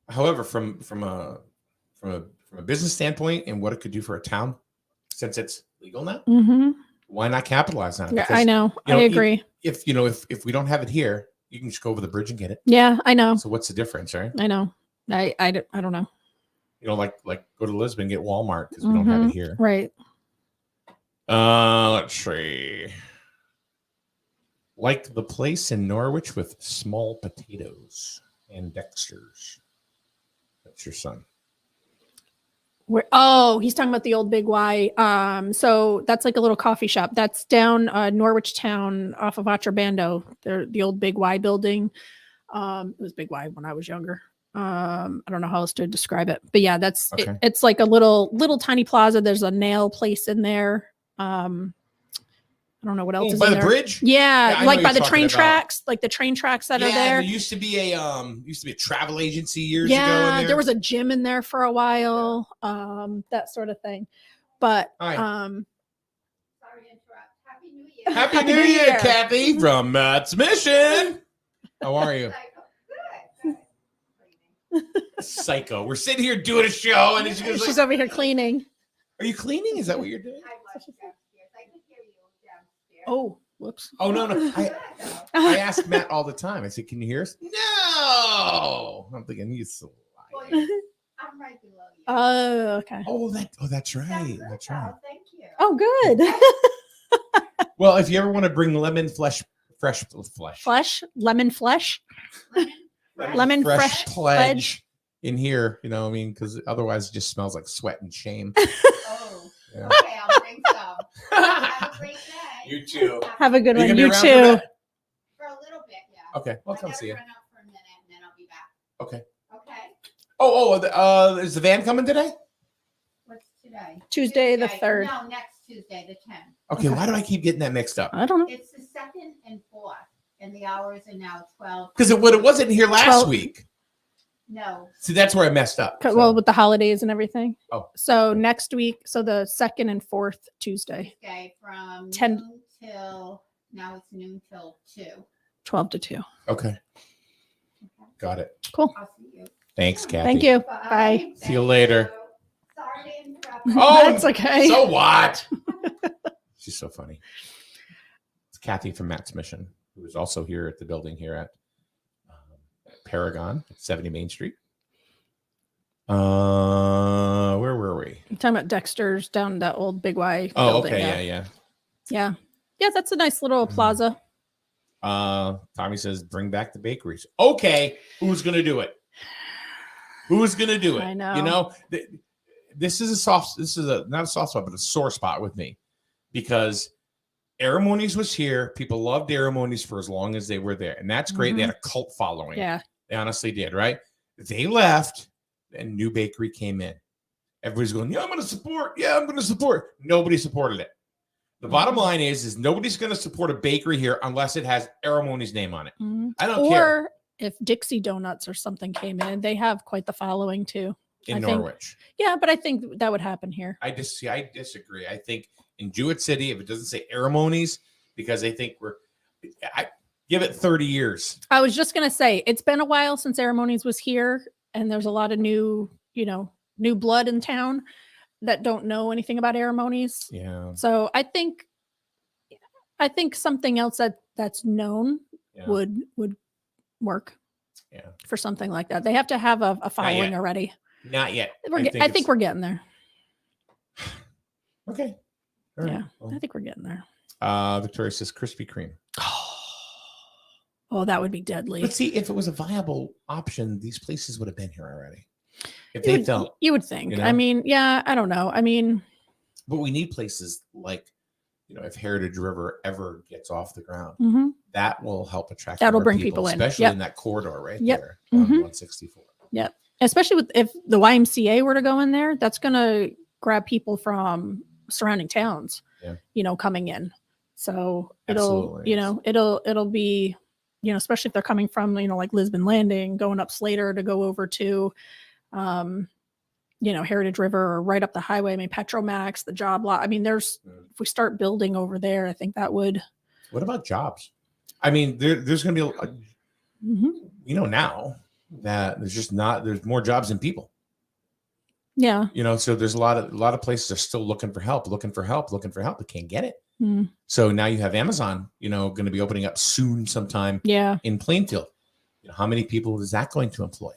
However, from a business standpoint and what it could do for a town, since it's legal now, why not capitalize on it? Because, I know. I agree. If we don't have it here, you can just go over the bridge and get it. Yeah, I know. So what's the difference, right? I know. I don't know. Like go to Lisbon, get Walmart because we don't have it here. Right. Let's see. Like the place in Norwich with small potatoes and Dexter's. That's your son. He's talking about the old Big Y. So that's like a little coffee shop. That's down Norwich Town off of Atrabando. The old Big Y building. It was Big Y when I was younger. I don't know how else to describe it, but yeah, that's okay. It's like a little tiny plaza. There's a nail place in there. I don't know what else is by in the there. bridge. Yeah, like by the train tracks, like the train tracks that are there. There used to be a travel agency years ago. Yeah, there was a gym in there for a while. That sort of thing. But sorry to interrupt. Happy New Year. Happy New Year, Kathy from Matt's Mission. How are you? Good. Psycho. We're sitting here doing a show, and she's over here cleaning. Are you cleaning? Is that what you're doing? I was downstairs. I could hear you downstairs. Oh, whoops. Oh no. I ask Matt all the time. I said, "Can you hear us?" No. I'm thinking he's so lying. Well, I'm right below you. Oh, okay. That's right. That's right. Thank you. Oh, good. Well, if you ever want to bring lemon fresh flesh, lemon flesh, lemon fresh pledge in here, because otherwise it just smells like sweat and shame. Oh, yeah. Okay, I'll bring some. Have a great day. You too. Have a good one. You too. For a little bit, yeah. Okay, well, come see you. Run out for a minute, and then I'll be back. Okay. Okay. Is the van coming today? What's today? Tuesday the 3rd. No, next Tuesday, the 10th. Okay, why do I keep getting that mixed up? I don't know. It's the 2nd and 4th, and the hours are now 12. Because it wasn't here last 12. week. No. See, that's where I messed up. Well, with the holidays and everything. Oh. So next week, so the 2nd and 4th Tuesday. Okay, from 10 noon till, now it's noon till 2. 12 to 2. Okay. Got it. Cool. I'll see you. Thanks, Kathy. Thank you. Bye. See you later. That's okay. So what? She's so funny. It's Kathy from Matt's Mission, who is also here at the building here at Paragon, 70 Main Street. Where were we? I'm talking about Dexter's down that old Big Y. Oh, building. okay. Yeah. That's a nice little plaza. Tommy says, bring back the bakeries. Okay. Who's going to do it? Who's going to do it? I know. You know, this is not a soft spot, but a sore spot with me, because Aramoni's was here. People loved Aramoni's for as long as they were there. And that's great. They had a cult following. Yeah. They honestly did, right? They left and new bakery came in. Everybody's going, yeah, I'm going to support. Yeah, I'm going to support. Nobody supported it. The bottom line is nobody's going to support a bakery here unless it has Aramoni's name on it. I don't care. Or if Dixie Donuts or something came in, they have quite the following too. In Norwich. Yeah, but I think that would happen here. I disagree. I think in Jewett City, if it doesn't say Aramoni's, because I think I give it 30 years. I was just going to say, it's been a while since Aramoni's was here, and there's a lot of new blood in town that don't know anything about Aramoni's. Yeah. So I think something else that's known would work. Yeah. For something like that. They have to have a following already. Not yet. I think we're getting there. Okay. All right. Yeah. Well, I think we're getting there. Victoria says Krispy Kreme. Oh, that would be deadly. Let's see, if it was a viable option, these places would have been here already. If they felt, you would think. You know? I mean, yeah, I don't know. I mean, but we need places like, if Heritage River ever gets off the ground, that will help attract. That'll more bring people in, especially in that corridor right there on 164. Yep. Especially if the YMCA were to go in there, that's going to grab people from surrounding towns. Yeah. Coming in. So Absolutely. it'll be, especially if they're coming from, like Lisbon Landing, going up Slater to go over to, Heritage River or right up the highway. I mean, Petromax, the job lot. I mean, if we start building over there, I think that would. What about jobs? I mean, there's going to be, now that there's more jobs than people. Yeah. So there's a lot of places are still looking for help. They can't get it. So now you have Amazon, going to be opening up soon sometime in Plainfield. How many people is that going to employ?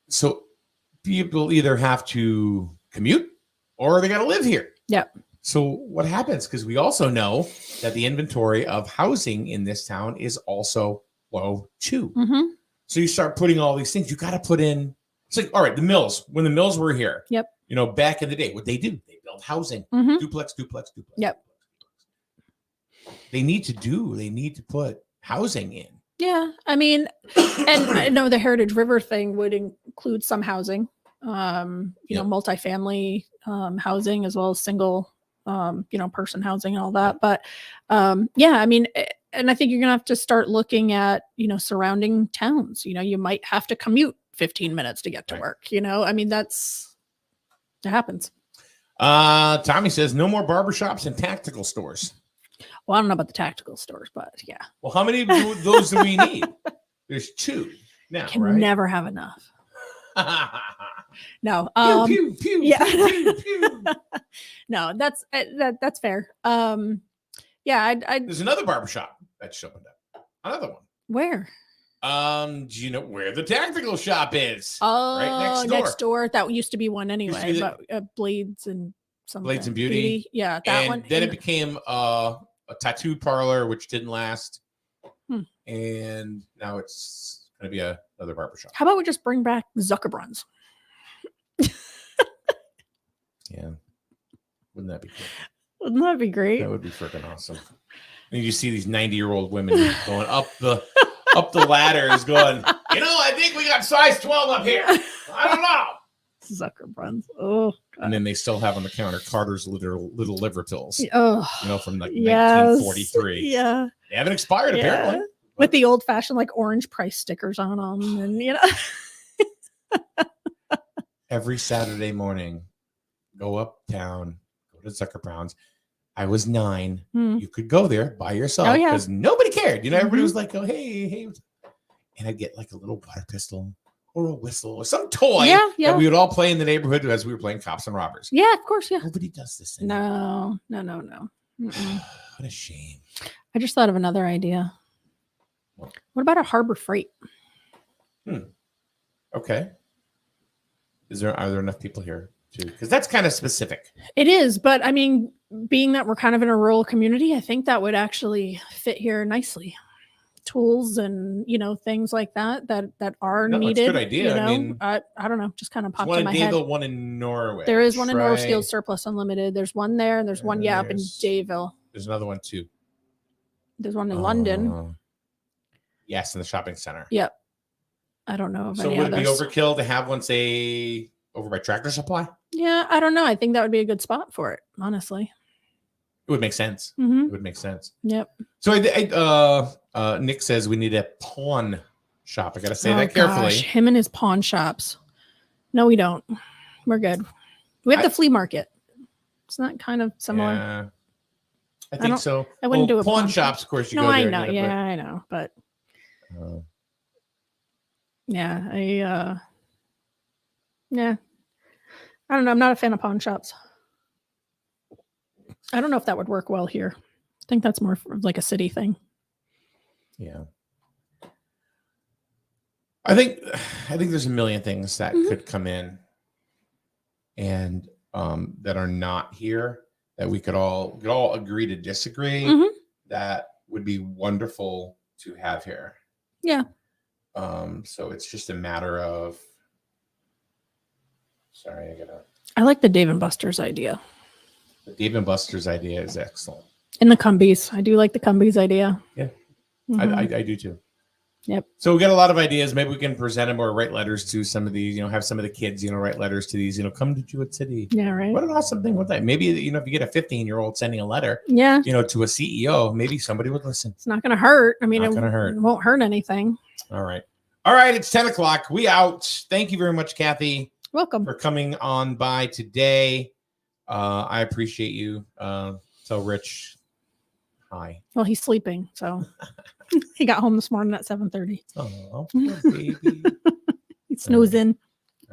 So people either have to commute or they got to live here. Yeah. So what happens? Because we also know that the inventory of housing in this town is also low too. So you start putting all these things. You got to put in. It's like, all right, the mills. When the mills were here, back in the day, what they do? They build housing, duplex. Yep. They need to put housing in. Yeah, I mean, and I know the Heritage River thing would include some housing, multifamily housing as well as single, person housing and all that. But I mean, and I think you're gonna have to start looking at surrounding towns. You might have to commute 15 minutes to get to work. I mean, it happens. Tommy says no more barbershops and tactical stores. Well, I don't know about the tactical stores, but yeah. Well, how many of those do we need? There's 2 now, Can never have enough. No. Pew, pew, pew, yeah. pew, pew. No, that's fair. There's another barbershop that's opened up. Another one. Where? Do you know where the tactical shop is? Oh, right next door. That used to be one anyway. But Blades and something. Blades and Beauty. Yeah, that one. Then it became a tattoo parlor, which didn't last. And now it's going to be another barbershop. How about we just bring back Zuckerbrun's? Yeah. Wouldn't that be cool? Wouldn't that be great? That would be freaking awesome. And you see these 90-year-old women going up the ladders going, I think we got size 12 up here. I don't know. Zuckerbrun's. Oh, God. And then they still have on the counter Carter's little liver pills. Oh, from like 1943. Yeah. They haven't expired apparently. With the old fashioned like orange price stickers on them. And Every Saturday morning, go uptown, go to Zucker Brown's. I was 9. You could go there by yourself because nobody cared. Everybody was like, oh, hey. And I'd get like a little water pistol or a whistle or some toy Yeah. that we would all play in the neighborhood as we were playing cops and robbers. Yeah, of course. Yeah. Nobody does this anymore. No. What a shame. I just thought of another idea. What about a Harbor Freight? Okay. Are there enough people here too? Because that's kind of specific. It is, but I mean, being that we're kind of in a rural community, I think that would actually fit here nicely. Tools and things like that are needed. That's a good idea. I mean, I don't know, just kind of popped one in my in head. Dayville, one in Norwich. There is one in right? Northfield Surplus Unlimited. There's one there, and there's one up in Dayville. There's another one too. There's one in London. Yes, in the shopping center. Yep. I don't know of any would others. it be overkill to have one, say, over by Tractor Supply? Yeah, I don't know. I think that would be a good spot for it, honestly. It would make sense. Mm-hmm. It would make sense. Yep. So Nick says we need a pawn shop. I got to say that carefully. Gosh, him and his pawn shops. No, we don't. We're good. We have the flea market. It's not kind of similar. Yeah, I think so. I wouldn't do a pawn shops. Of course, you go I there. know. I know. But yeah, I don't know. I'm not a fan of pawn shops. I don't know if that would work well here. I think that's more like a city thing. Yeah. I think there's a million things that could come in and that are not here that we could all agree to disagree. That would be wonderful to have here. Yeah. So it's just a matter of I like the Dave and Buster's idea. The Dave and Buster's idea is excellent. And the Cumbies. I do like the Cumbies idea. Yeah. Mhm. I do too. Yep. So we got a lot of ideas. Maybe we can present them or write letters to some of these, have some of the kids, write letters to these, come to Jewett City. Yeah, right. What an awesome thing with that. Maybe, if you get a 15-year-old sending a letter, Yeah. to a CEO, maybe somebody would listen. It's not going to hurt. I mean, Not gonna hurt. It won't hurt anything. All right. It's 10 o'clock. We out. Thank you very much, Kathy. Welcome. For coming on by today. I appreciate you. Tell Rich hi. Well, he's sleeping, so he got home this morning at 7:30. Oh, poor baby. He snoozing.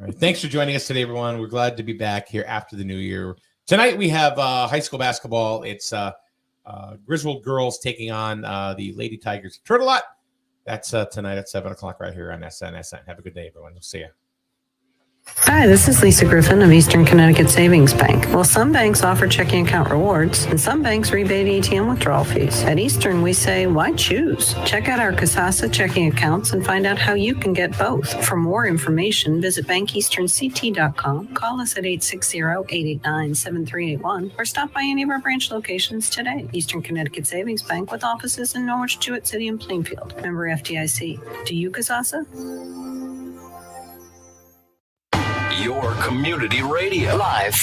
All right. Thanks for joining us today, everyone. We're glad to be back here after the new year. Tonight we have high school basketball. It's Griswold girls taking on the Lady Tigers of Turtle Lot. That's tonight at 7 o'clock right here on SNSN. Have a good day, everyone. We'll see you. Hi, this is Lisa Griffin of Eastern Connecticut Savings Bank. Well, some banks offer checking account rewards, and some banks rebate ATM withdrawal fees. At Eastern, we say, why choose? Check out our Kasasa checking accounts and find out how you can get both. For more information, visit bankeasternct.com, call us at 860-889-7381, or stop by any of our branch locations today. Eastern Connecticut Savings Bank with offices in Norwich, Jewett City, and Plainfield. Member FDIC. Do you, Kasasa? Your community radio. Live from